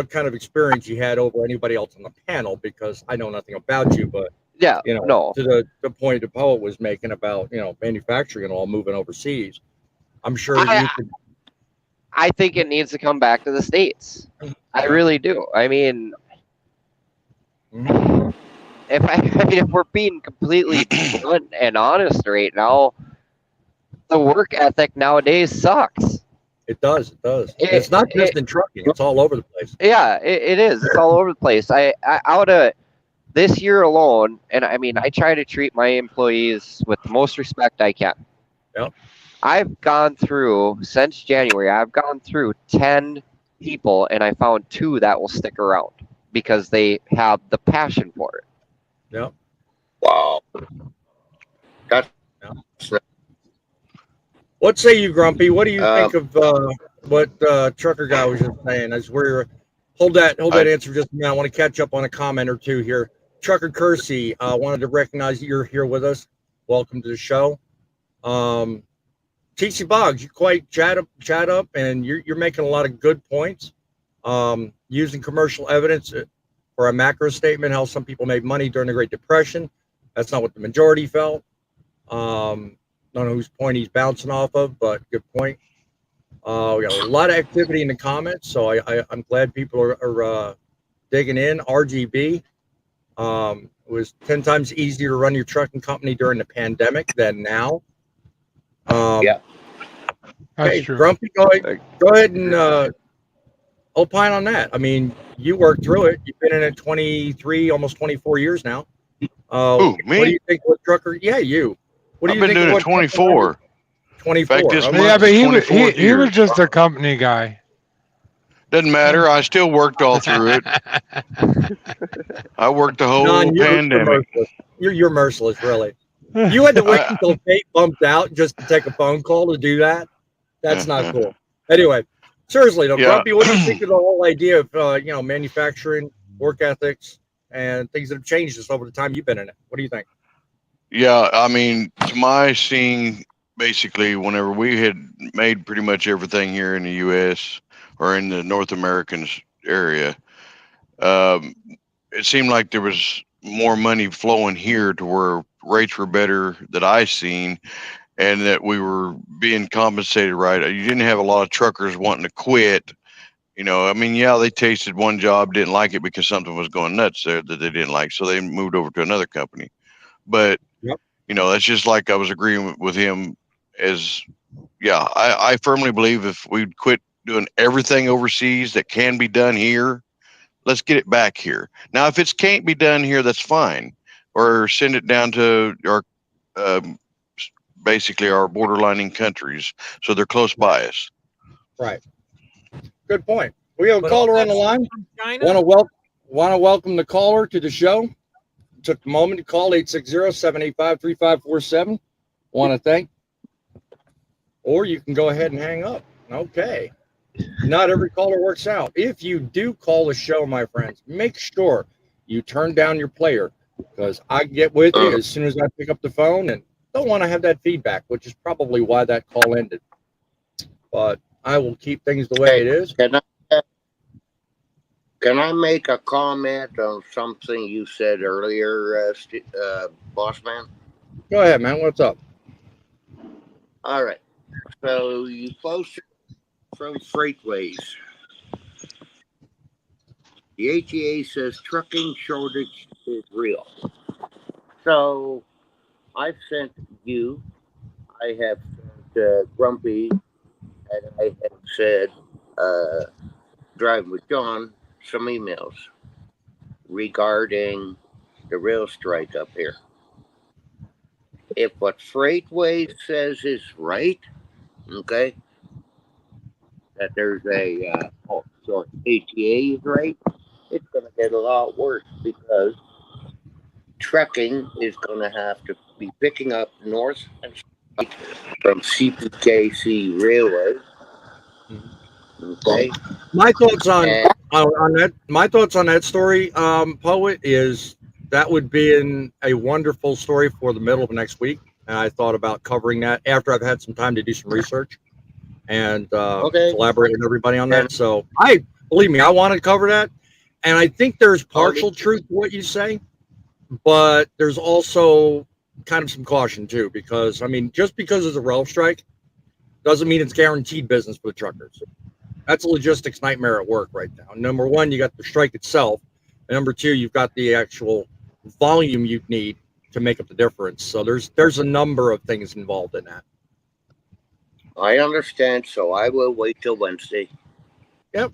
kind of experience you had over anybody else on the panel, because I know nothing about you, but to the point the Poet was making about manufacturing and all moving overseas. I'm sure you could. I think it needs to come back to the States. I really do. I mean, if we're being completely blunt and honest right now, the work ethic nowadays sucks. It does. It's not just in trucking; it's all over the place. Yeah, it is. It's all over the place. I out of this year alone, and I mean, I try to treat my employees with the most respect I can. Yep. I've gone through, since January, I've gone through 10 people, and I found 2 that will stick around because they have the passion for it. Yep. Wow. What say you, Grumpy? What do you think of what Trucker Guy was just saying? As we're hold that answer just a minute. I want to catch up on a comment or two here. Trucker Kersey, wanted to recognize that you're here with us. Welcome to the show. TC Boggs, you quite chat up, and you're making a lot of good points. Using commercial evidence for a macro statement, how some people made money during the Great Depression. That's not what the majority felt. Don't know whose point he's bouncing off of, but good point. We got a lot of activity in the comments, so I'm glad people are digging in. RGB. It was 10 times easier to run your trucking company during the pandemic than now. Yeah. Hey, true. Grumpy, go ahead and opine on that. I mean, you worked through it. You've been in it 23, almost 24 years now. Who, me? What do you think what trucker? Yeah, you. What do I've you been think doing of it what 24. 24. In fact, this okay. month Yeah, but is he was 24th he was year. just a company guy. Doesn't matter. I still worked all through it. I worked the whole Don, you're pandemic. merciless. You're merciless, really. You had to wait I- until fate bumped out just to take a phone call to do that. That's not cool. Anyway, seriously, though, Yeah. Grumpy, what do you think of the whole idea of manufacturing, work ethics, and things that have changed just over the time you've been in it? What do you think? Yeah, I mean, to my seeing, basically, whenever we had made pretty much everything here in the U.S. or in the North American area, it seemed like there was more money flowing here to where rates were better that I seen, and that we were being compensated right. You didn't have a lot of truckers wanting to quit. I mean, yeah, they tasted one job, didn't like it because something was going nuts there that they didn't like, so they moved over to another company. But Yep. that's just like I was agreeing with him. I firmly believe if we quit doing everything overseas that can be done here, let's get it back here. Now, if it can't be done here, that's fine, or send it down to our basically our borderlining countries, so they're close by us. Right. Good point. We have a But caller all on the that line. from China? Want to welcome the caller to the show. Took a moment to call 860-785-3547. Want to thank. Or you can go ahead and hang up. Okay. Not every caller works out. If you do call the show, my friends, make sure you turn down your player, because I get with you as soon as I pick up the phone and don't want to have that feedback, which is probably why that call ended. But I will keep things the way it is. Can I make a comment on something you said earlier, boss man? Go ahead, man. What's up? All right. So you posted from Freightways. The ATA says trucking shortage is real. So I've sent you, I have sent Grumpy, and I have said, Driving with John, some emails regarding the rail strike up here. If what Freightways says is right, okay, that there's so ATA is right, it's going to get a lot worse, because trucking is going to have to be picking up north and south from CPKC Railway. Okay. My thoughts on that. My thoughts on that story, Poet, is that would be a wonderful story for the middle of next week. And I thought about covering that after I've had some time to do some research and collaborate with everybody on that. So believe me, I want to cover that. And I think there's partial truth to what you say, but there's also kind of some caution too, because I mean, just because there's a rail strike doesn't mean it's guaranteed business for the truckers. That's a logistics nightmare at work right now. Number one, you got the strike itself. And number two, you've got the actual volume you need to make up the difference. So there's a number of things involved in that. I understand, so I will wait till Wednesday. Yep.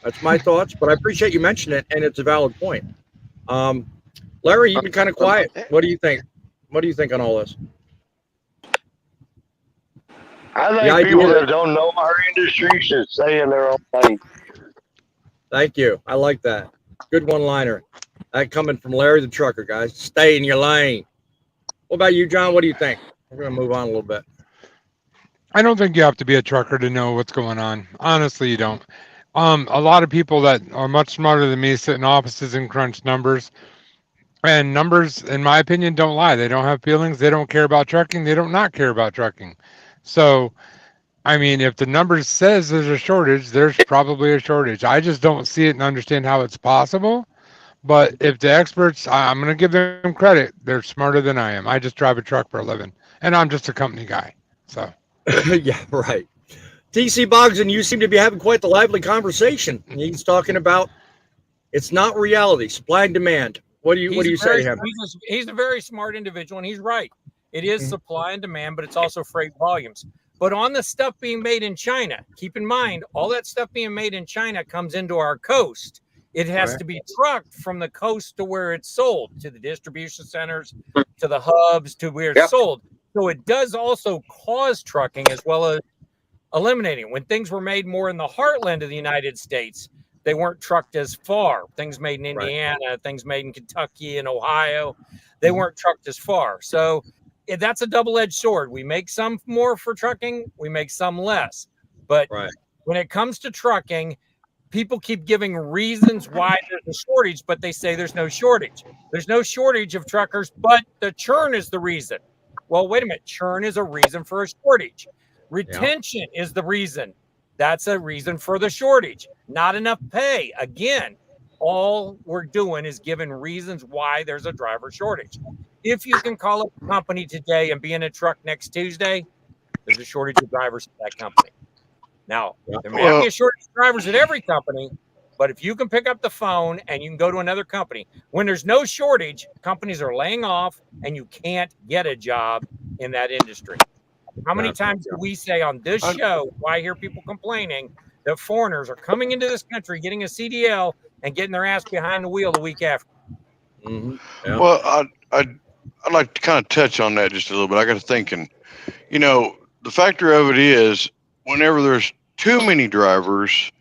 That's my thoughts, but I appreciate you mentioning it, and it's a valid point. Larry, you've been kind of quiet. What do you think? What do you think on all this? I think people that don't know our industry should stay in their own lane. Thank you. I like that. Good one-liner. That coming from Larry the trucker, guys. Stay in your lane. What about you, John? What do you think? We're going to move on a little bit. I don't think you have to be a trucker to know what's going on. Honestly, you don't. A lot of people that are much smarter than me sit in offices and crunch numbers. And numbers, in my opinion, don't lie. They don't have feelings. They don't care about trucking. They don't not care about trucking. So, I mean, if the numbers says there's a shortage, there's probably a shortage. I just don't see it and understand how it's possible. But if the experts, I'm going to give them credit. They're smarter than I am. I just drive a truck for a living, and I'm just a company guy. So, yeah, right. TC Boggs and you seem to be having quite the lively conversation. He's talking about it's not reality, supply and demand. What do you say to him? He's a very smart individual, and he's right. It is supply and demand, but it's also freight volumes. But on the stuff being made in China, keep in mind, all that stuff being made in China comes into our coast. It has to be trucked from the coast to where it's sold, to the distribution centers, to the hubs, to where it's sold. So it does also cause trucking as well as eliminating. When things were made more in the heartland of the United States, they weren't trucked as far. Things made in Indiana, things made in Kentucky and Ohio, they weren't trucked as far. So that's a double-edged sword. We make some more for trucking, we make some less. But when it comes to trucking, people keep giving reasons why there's a shortage, but they say there's no shortage. There's no shortage of truckers, but the churn is the reason. Well, wait a minute. Churn is a reason for a shortage. Retention is the reason. That's a reason for the shortage. Not enough pay. Again, all we're doing is giving reasons why there's a driver shortage. If you can call up a company today and be in a truck next Tuesday, there's a shortage of drivers at that company. Now, there may not be a shortage of drivers at every company, but if you can pick up the phone and you can go to another company, when there's no shortage, companies are laying off and you can't get a job in that industry. How many times do we say on this show, I hear people complaining that foreigners are coming into this country, getting a CDL and getting their ass behind the wheel the week after? Well, I'd like to kind of touch on that just a little bit. I got to thinking, the factor of it is whenever there's too many drivers,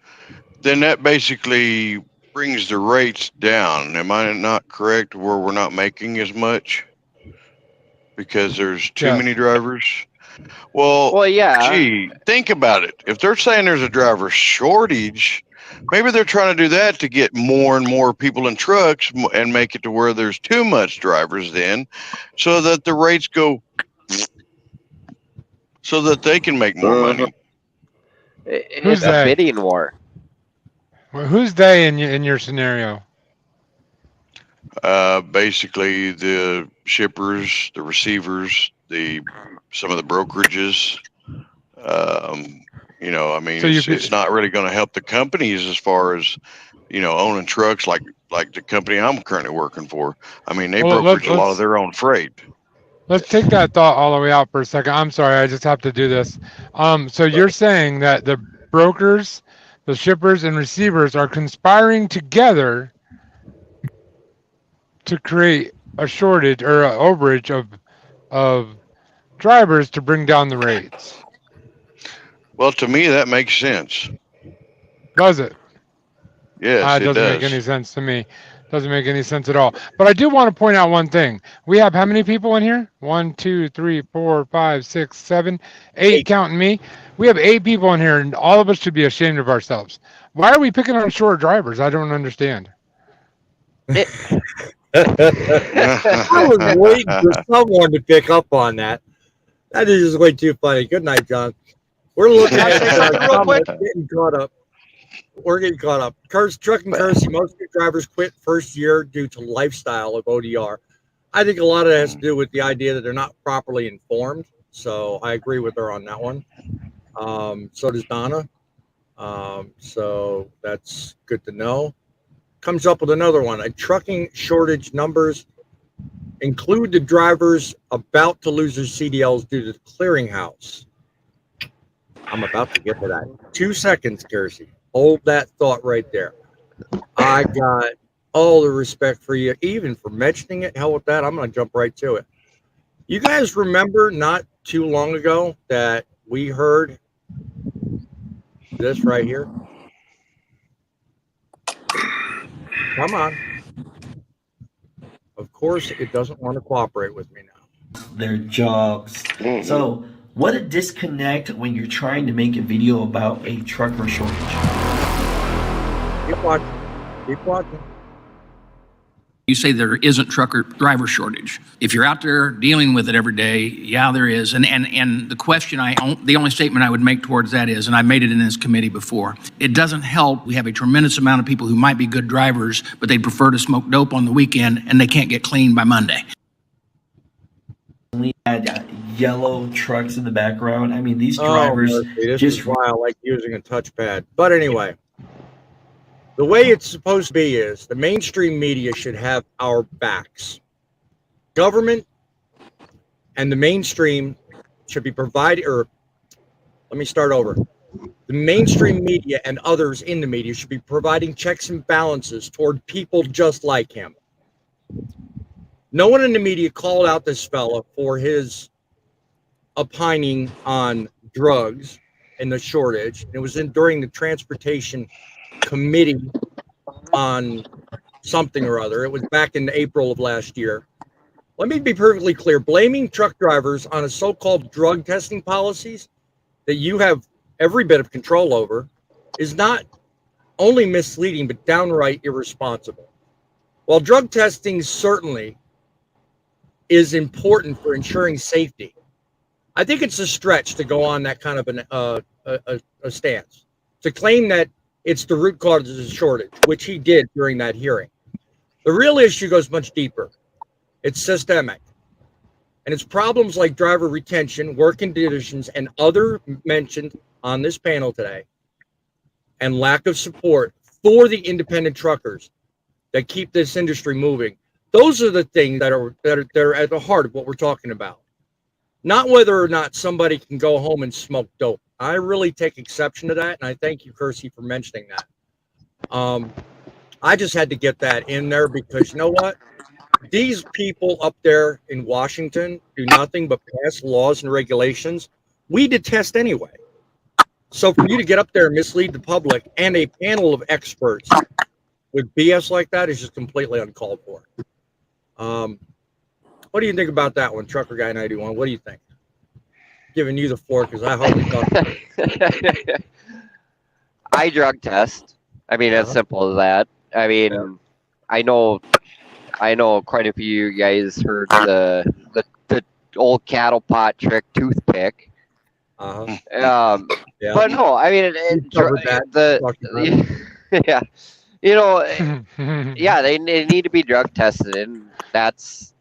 then that basically brings the rates down. Am I not correct where we're not making as much because there's too many drivers? Well, yeah. Gee, think about it. If they're saying there's a driver shortage, maybe they're trying to do that to get more and more people in trucks and make it to where there's too much drivers then, so that the rates go, so that they can make more money. It's a bidding war. Well, who's they in your scenario? Basically the shippers, the receivers, some of the brokerages. It's not really going to help the companies as far as owning trucks like the company I'm currently working for. I mean, they brokerage a lot of their own freight. Let's take that thought all the way out for a second. I'm sorry, I just have to do this. So you're saying that the brokers, the shippers, and receivers are conspiring together to create a shortage or an overage of drivers to bring down the rates. Well, to me, that makes sense. Does it? Yes, it doesn't make any sense to me. Doesn't make any sense at all. But I do want to point out one thing. We have how many people in here? 1, 2, 3, 4, 5, 6, 7, 8, counting me. We have 8 people in here, and all of us should be ashamed of ourselves. Why are we picking on short drivers? I don't understand. I was waiting for someone to pick up on that. That is just way too funny. Good night, John. We're looking at real quick. Getting caught up. We're getting caught up. Trucking courtesy. Most new drivers quit first year due to lifestyle of ODR. I think a lot of that has to do with the idea that they're not properly informed. So I agree with her on that one. So does Donna. So that's good to know. Comes up with another one. A trucking shortage numbers include the drivers about to lose their CDLs due to the clearinghouse. I'm about to get to that. 2 seconds, Kersey. Hold that thought right there. I got all the respect for you, even for mentioning it. Hell with that. I'm going to jump right to it. You guys remember not too long ago that we heard this right here? Come on. Of course, it doesn't want to cooperate with me now. Their jobs. So, what a disconnect when you're trying to make a video about a trucker shortage. Keep watching. Keep watching. You say there isn't trucker driver shortage. If you're out there dealing with it every day, yeah, there is. And the question the only statement I would make towards that is, and I made it in this committee before, it doesn't help. We have a tremendous amount of people who might be good drivers, but they prefer to smoke dope on the weekend and they can't get clean by Monday. We had yellow trucks in the background. I mean, these drivers this just is why I like using a touchpad. But anyway, the way it's supposed to be is the mainstream media should have our backs. Government and the mainstream should be provided, or let me start over. The mainstream media and others in the media should be providing checks and balances toward people just like him. No one in the media called out this fella for his opining on drugs and the shortage. It was during the transportation committee on something or other. It was back in April of last year. Let me be perfectly clear. Blaming truck drivers on a so-called drug testing policies that you have every bit of control over is not only misleading, but downright irresponsible. While drug testing certainly is important for ensuring safety, I think it's a stretch to go on that kind of a stance, to claim that it's the root cause of the shortage, which he did during that hearing. The real issue goes much deeper. It's systemic. And it's problems like driver retention, work conditions, and other mentioned on this panel today, and lack of support for the independent truckers that keep this industry moving. Those are the things that are at the heart of what we're talking about. Not whether or not somebody can go home and smoke dope. I really take exception to that, and I thank you, Kersey, for mentioning that. I just had to get that in there because you know what? These people up there in Washington do nothing but pass laws and regulations we detest anyway. So for you to get up there and mislead the public and a panel of experts with BS like that is just completely uncalled for. What do you think about that one, Trucker Guy 91? What do you think? Giving you the floor because I hope it's I drug test. I mean, as simple as that. I mean, I know quite a few of you guys heard the old cattle pot trick toothpick. But no, I mean, yeah, you know, yeah, they need to be drug tested, and that's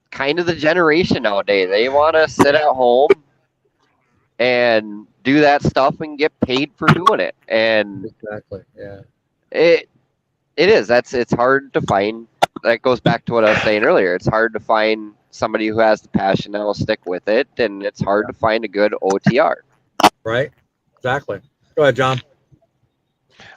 kind of the generation nowadays. They want to sit at home and do that stuff and get paid for doing it. And exactly, yeah, it is. It's hard to find. That goes back to what I was saying earlier. It's hard to find somebody who has the passion that will stick with it, and it's hard to find a good OTR. Right? Exactly. Go ahead, John.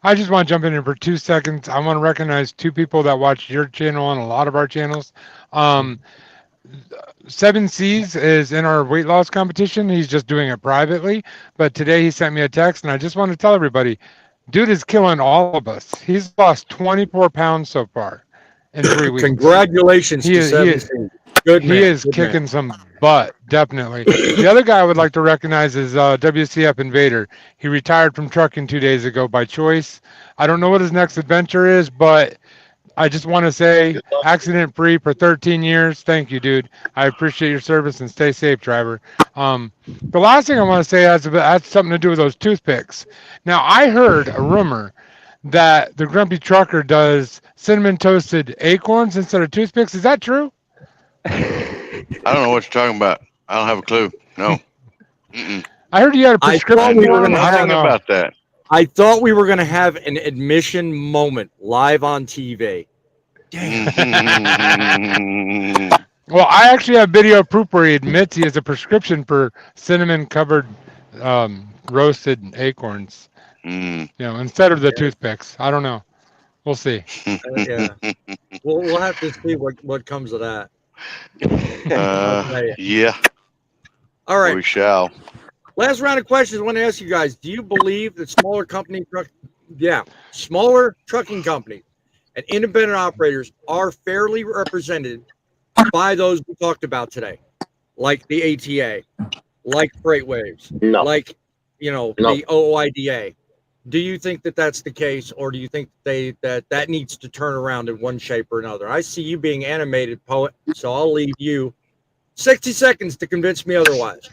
I just want to jump in here for 2 seconds. I want to recognize two people that watch your channel and a lot of our channels. 7C's is in our weight loss competition. He's just doing it privately. But today he sent me a text, and I just want to tell everybody, dude is killing all of us. He's lost 24 pounds so far in 3 weeks. Congratulations to 7C. He is kicking some butt, definitely. The other guy I would like to recognize is WCF Invader. He retired from trucking 2 days ago by choice. I don't know what his next adventure is, but I just want to say accident-free for 13 years. Thank you, dude. I appreciate your service, and stay safe, driver. The last thing I want to say has something to do with those toothpicks. Now, I heard a rumor that the Grumpy Trucker does cinnamon toasted acorns instead of toothpicks. Is that true? I don't know what you're talking about. I don't have a clue. No. I heard you had a prescription. We were going to talk about that. I thought we were going to have an admission moment live on TV. Well, I actually have video proof where he admits he has a prescription for cinnamon-covered roasted acorns. You know, instead of the toothpicks. I don't know. We'll see. Yeah, we'll have to see what comes of that. Yeah. All right. We shall. Last round of questions. I want to ask you guys: do you believe that smaller trucking companies and independent operators are fairly represented by those we talked about today, like the ATA, like FreightWaves, like the OOIDA? Do you think that that's the case, or do you think that needs to turn around in one shape or another? I see you being animated, poet, so I'll leave you 60 seconds to convince me otherwise.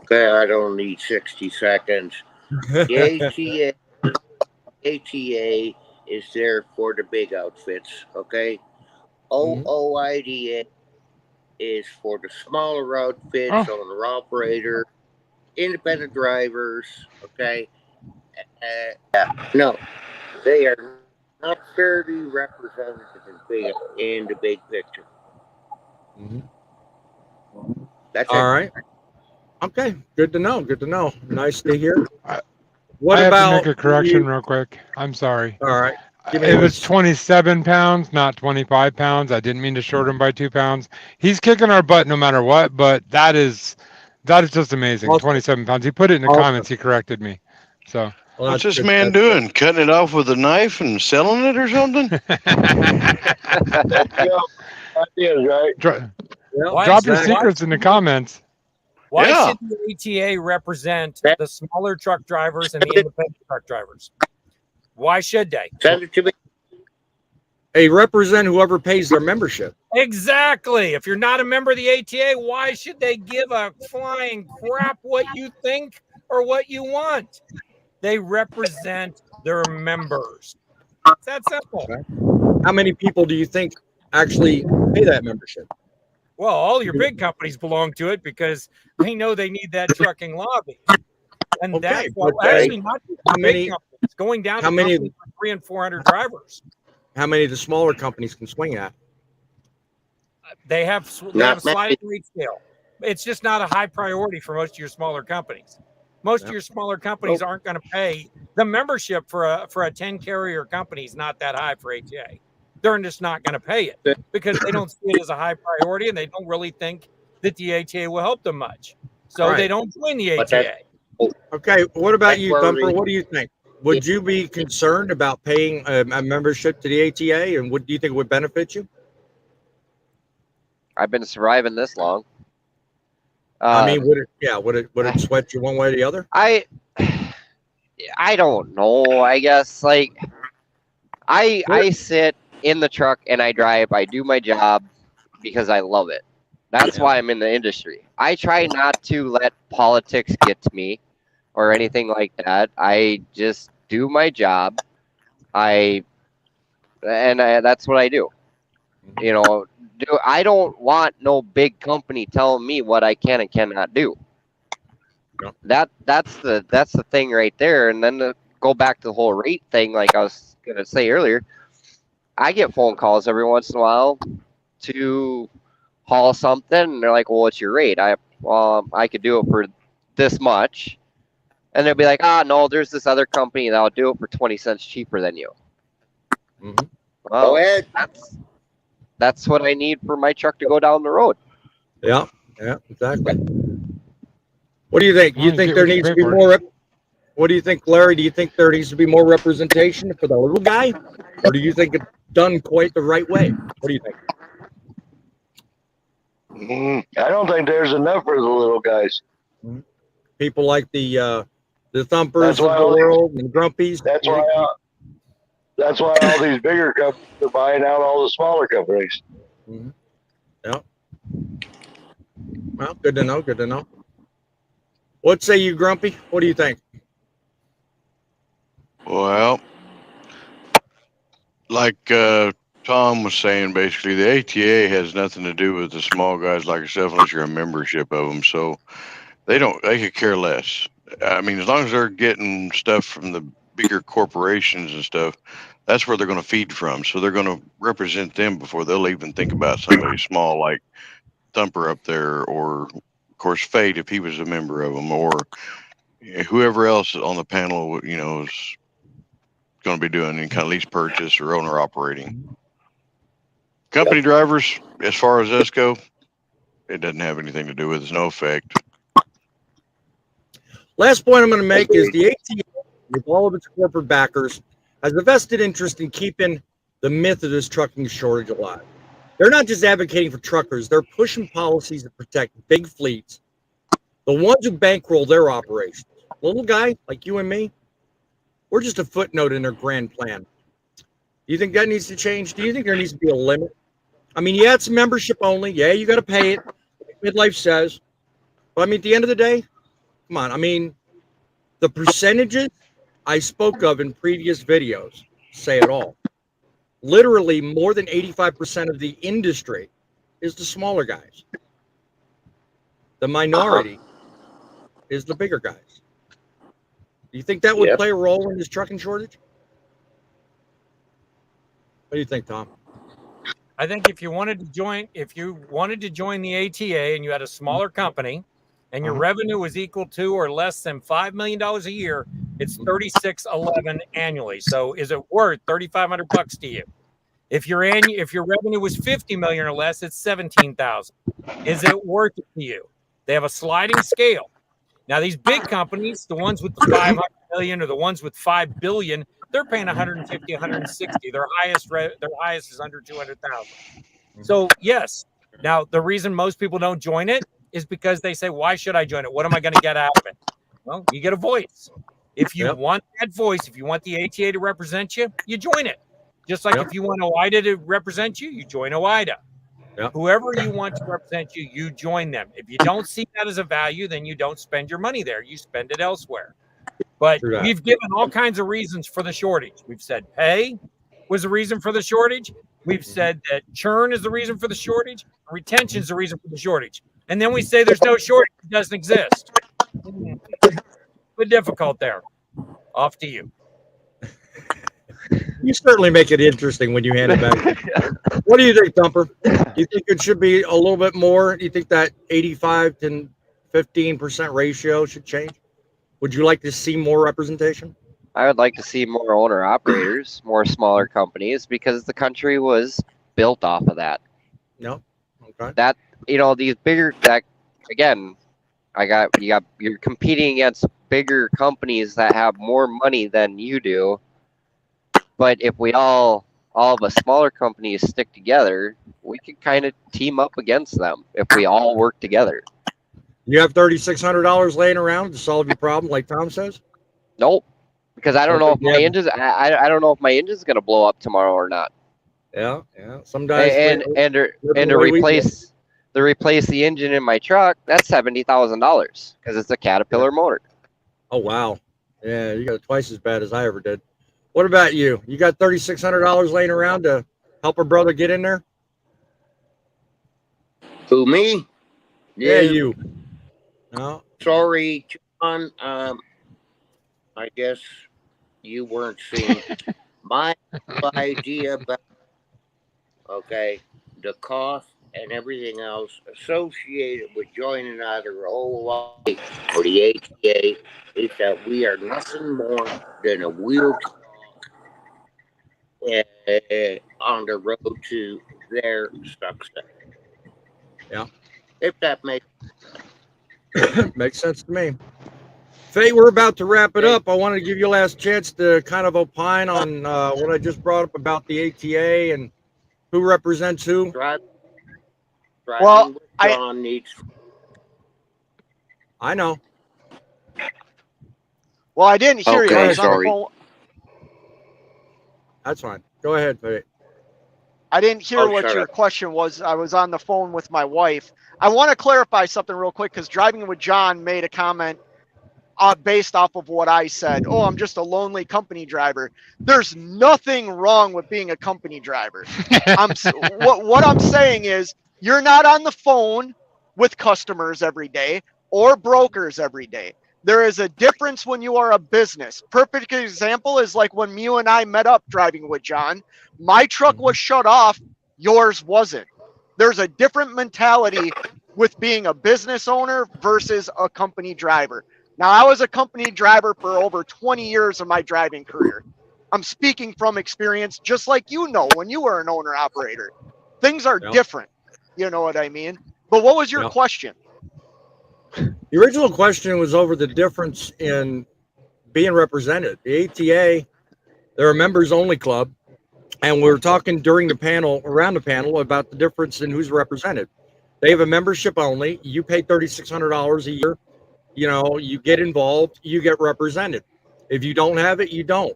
Okay, I don't need 60 seconds. The ATA is there for the big outfits, okay? OOIDA is for the smaller outfits, owner operator, independent drivers. Okay, no, they are not fairly represented in the big picture. That's All it. right. Okay. Good to know. Good to know. Nice to hear. I have to make a correction real quick. I'm sorry. All right. It was 27 pounds, not 25 pounds. I didn't mean to short him by 2 pounds. He's kicking our butt no matter what, but that is just amazing. 27 pounds. He put it in the comments. He corrected me. So what's this man doing? Cutting it off with a knife and selling it or something? Ideas, right? Drop your secrets in the comments. Why Yeah. should the ATA represent the smaller truck drivers and the independent truck drivers? Why should they? Send it to me. They represent whoever pays their membership. Exactly. If you're not a member of the ATA, why should they give a flying crap what you think or what you want? They represent their members. It's that simple. How many people do you think actually pay that membership? Well, all your big companies belong to it because they know they need that trucking lobby. And that's why, actually not just the big companies, going down to companies with 300 and 400 drivers. How many of the smaller companies can swing at? They have a sliding rate scale. It's just not a high priority for most of your smaller companies. Most of your smaller companies aren't going to pay the membership for a 10 carrier company is not that high for ATA. They're just not going to pay it because they don't see it as a high priority and they don't really think that the ATA will help them much. So they don't join the ATA. Okay, what about you, Thumper? What do you think? Would you be concerned about paying a membership to the ATA, and what do you think would benefit you? I've been surviving this long. I mean, would it sweat you one way or the other? I don't know. I guess like I sit in the truck and I drive. I do my job because I love it. That's why I'm in the industry. I try not to let politics get to me or anything like that. I just do my job. That's what I do. You know, I don't want no big company telling me what I can and cannot do. That's the thing right there. And then to go back to the whole rate thing, like I was gonna say earlier, I get phone calls every once in a while to haul something, and they're like, "Well, what's your rate?" I could do it for this much, and they'll be like, "No, there's this other company that'll do it for 20 cents cheaper than you." Mm-hmm. Well, that's what I need for my truck to go down the road. Yeah, exactly. What do you think? You think there needs to be more? What do you think, Larry? Do you think there needs to be more representation for the little guy, or do you think it's done quite the right way? What do you think? I don't think there's enough for the little guys. People like the Thumpers of the world and Grumpies. That's why all these bigger companies are buying out all the smaller companies. Mm-hmm. Yeah. Well, good to know. Good to know. What say you, Grumpy? What do you think? Well, like Tom was saying, basically, the ATA has nothing to do with the small guys like yourself unless you're a membership of them. So they could care less. I mean, as long as they're getting stuff from the bigger corporations and stuff, that's where they're going to feed from. So they're going to represent them before they'll even think about somebody small like Thumper up there, or of course Fate if he was a member of them, or whoever else on the panel, you know, is going to be doing any kind of lease purchase or owner operating. Company drivers, as far as us go, it doesn't have anything to do with it. No effect. Last point I'm going to make is the ATA, with all of its corporate backers, has a vested interest in keeping the myth of this trucking shortage alive. They're not just advocating for truckers, they're pushing policies that protect big fleets, the ones who bankroll their operations. Little guy like you and me, we're just a footnote in their grand plan. Do you think that needs to change? Do you think there needs to be a limit? I mean, yeah, it's membership only. Yeah, you got to pay it, like Midlife says. But I mean, at the end of the day, come on. I mean, the percentages I spoke of in previous videos say it all. Literally more than 85% of the industry is the smaller guys. The minority is the bigger guys. Do you think that would play a role in this trucking shortage? What do you think, Tom? I think if you wanted to join the ATA and you had a smaller company and your revenue was equal to or less than $5 million a year, it's $36.11 annually. So is it worth $3,500 to you? If your revenue was $50 million or less, it's $17,000. Is it worth it to you? They have a sliding scale. Now these big companies, the ones with the 500 million or the ones with 5 billion, they're paying 150, 160. Their highest is under 200,000. So yes. Now the reason most people don't join it is because they say, "Why should I join it? What am I going to get out of it?" Well, you get a voice. If you want that voice, if you want the ATA to represent you, you join it. Just like if you want OIDA to represent you, you join OIDA. Whoever you want to represent you, you join them. If you don't see that as a value, then you don't spend your money there. You spend it elsewhere. But we've given all kinds of reasons for the shortage. We've said pay was the reason for the shortage. We've said that churn is the reason for the shortage. Retention is the reason for the shortage. And then we say there's no shortage. It doesn't exist. But difficult there. Off to you. You certainly make it interesting when you hand it back. What do you think, Thumper? Do you think it should be a little bit more? Do you think that 85 to 15% ratio should change? Would you like to see more representation? I would like to see more owner operators, more smaller companies, because the country was built off of that. No. Okay. That, these bigger, that again, you're competing against bigger companies that have more money than you do. But if we all of us smaller companies stick together, we can kind of team up against them if we all work together. You have $3,600 laying around to solve your problem, like Tom says? Nope, because I don't know if my engines. I don't know if my engine's going to blow up tomorrow or not. Yeah. Some guys and to replace the engine in my truck, that's $70,000 because it's a Caterpillar motor. Oh wow, yeah, you got it twice as bad as I ever did. What about you? You got $3,600 laying around to help a brother get in there? Who, me? Yeah, you. No. Sorry, John. I guess you weren't seeing my idea about the cost and everything else associated with joining either OI or the ATA is that we are nothing more than a wheel on the road to their success. Yeah. If that makes sense to me. Faye, we're about to wrap it up. I wanted to give you a last chance to kind of opine on what I just brought up about the ATA and who represents who. Well, I know. Well, I didn't hear you. I was on the phone. That's fine. Go ahead, Faye. I didn't hear what your question was. I was on the phone with my wife. I want to clarify something real quick because Driving with John made a comment based off of what I said. Oh, I'm just a lonely company driver. There's nothing wrong with being a company driver. What I'm saying is you're not on the phone with customers every day or brokers every day. There is a difference when you are a business. Perfect example is like when you and I met up driving with John. My truck was shut off. Yours wasn't. There's a different mentality with being a business owner versus a company driver. Now, I was a company driver for over 20 years of my driving career. I'm speaking from experience, just like when you were an owner operator. Things are different. You know what I mean? But what was your question? The original question was over the difference in being represented. The ATA, they're a members only club. And we were talking around the panel about the difference in who's represented. They have a membership only. You pay $3,600 a year. You get involved, you get represented. If you don't have it, you don't.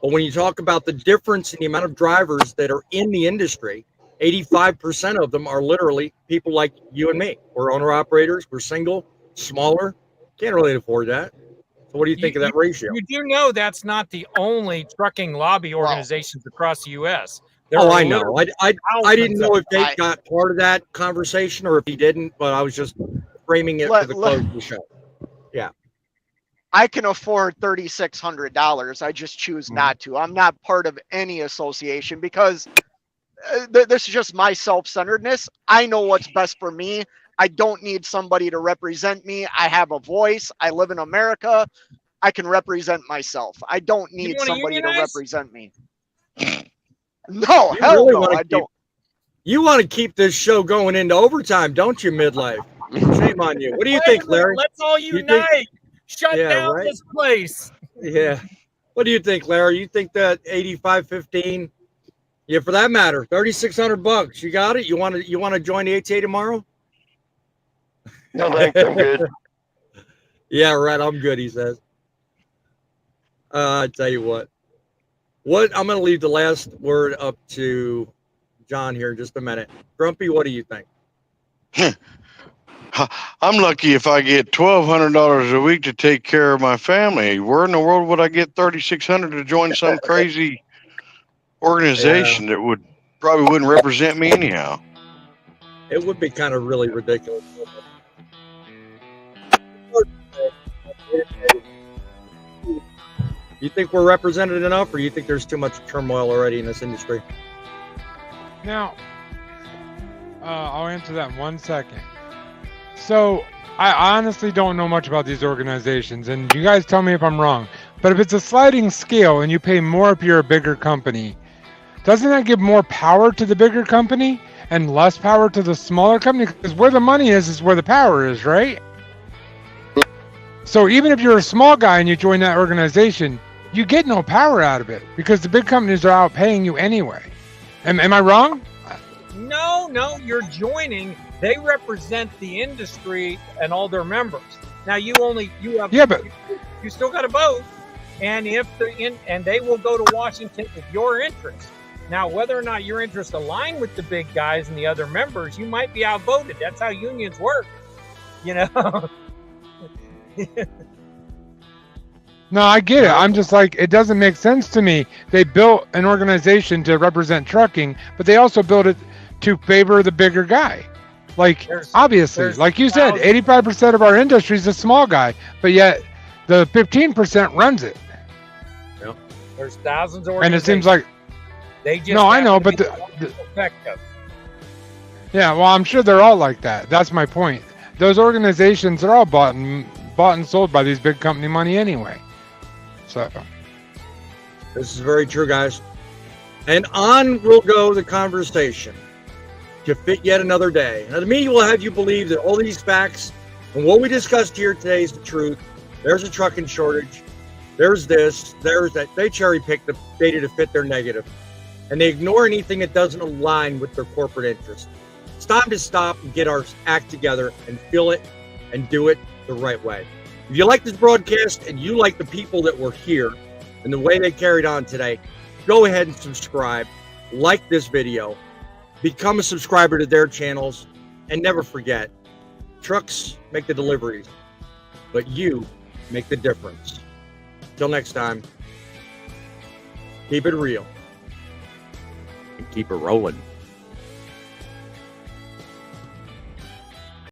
But when you talk about the difference in the amount of drivers that are in the industry, 85% of them are literally people like you and me. We're owner operators. We're single, smaller. Can't really afford that. So what do you think of that ratio? You do know that's not the only trucking lobby organizations across the U.S. I know. I didn't know if Dave got part of that conversation or if he didn't, but I was just framing it for the close of the show. Yeah. I can afford $3,600. I just choose not to. I'm not part of any association because this is just my self-centeredness. I know what's best for me. I don't need somebody to represent me. I have a voice. I live in America. I can represent myself. I don't need somebody to represent me. No, hell no, I don't. You want to keep this show going into overtime, don't you, midlife? Shame on you. What do you think, Larry? Let's all unite. Shut down this place. Yeah. What do you think, Larry? You think that 85-15? Yeah, for that matter, $3,600. You got it? You want to join the ATA tomorrow? No, thanks. I'm good. Yeah, right. I'm good, he says. I tell you what. I'm going to leave the last word up to John here in just a minute. Grumpy, what do you think? I'm lucky if I get $1,200 a week to take care of my family. Where in the world would I get $3,600 to join some crazy organization that probably wouldn't represent me anyhow? It would be kind of really ridiculous. You think we're represented enough, or you think there's too much turmoil already in this industry? Now, I'll answer that in 1 second. So, I honestly don't know much about these organizations, and you guys tell me if I'm wrong. But if it's a sliding scale and you pay more if you're a bigger company, doesn't that give more power to the bigger company and less power to the smaller company? Because where the money is where the power is, right? So even if you're a small guy and you join that organization, you get no power out of it because the big companies are out paying you anyway. Am I wrong? No, you're joining. They represent the industry and all their members. Now you still got to vote, and and they will go to Washington with your interest. Now, whether or not your interests align with the big guys and the other members, you might be outvoted. That's how unions work, you know. No, I get it. I'm just like, it doesn't make sense to me. They built an organization to represent trucking, but they also built it to favor the bigger guy. Like, obviously, like you said, 85% of our industry is a small guy, but yet the 15% runs it. Yep. There's thousands of organizations. And it seems like, they just no, I know, but yeah, well, I'm sure they're all like that. That's my point. Those organizations are all bought and sold by these big company money anyway. So this is very true, guys. And on will go the conversation to fit yet another day. Now, to me, will have you believe that all these facts and what we discussed here today is the truth. There's a trucking shortage. There's this. There's that. They cherry pick the data to fit their negative, and they ignore anything that doesn't align with their corporate interests. It's time to stop and get our act together and feel it and do it the right way. If you like this broadcast and you like the people that were here and the way they carried on today, go ahead and subscribe, like this video, become a subscriber to their channels, and never forget, trucks make the deliveries, but you make the difference. Till next time, keep it real and keep it rolling.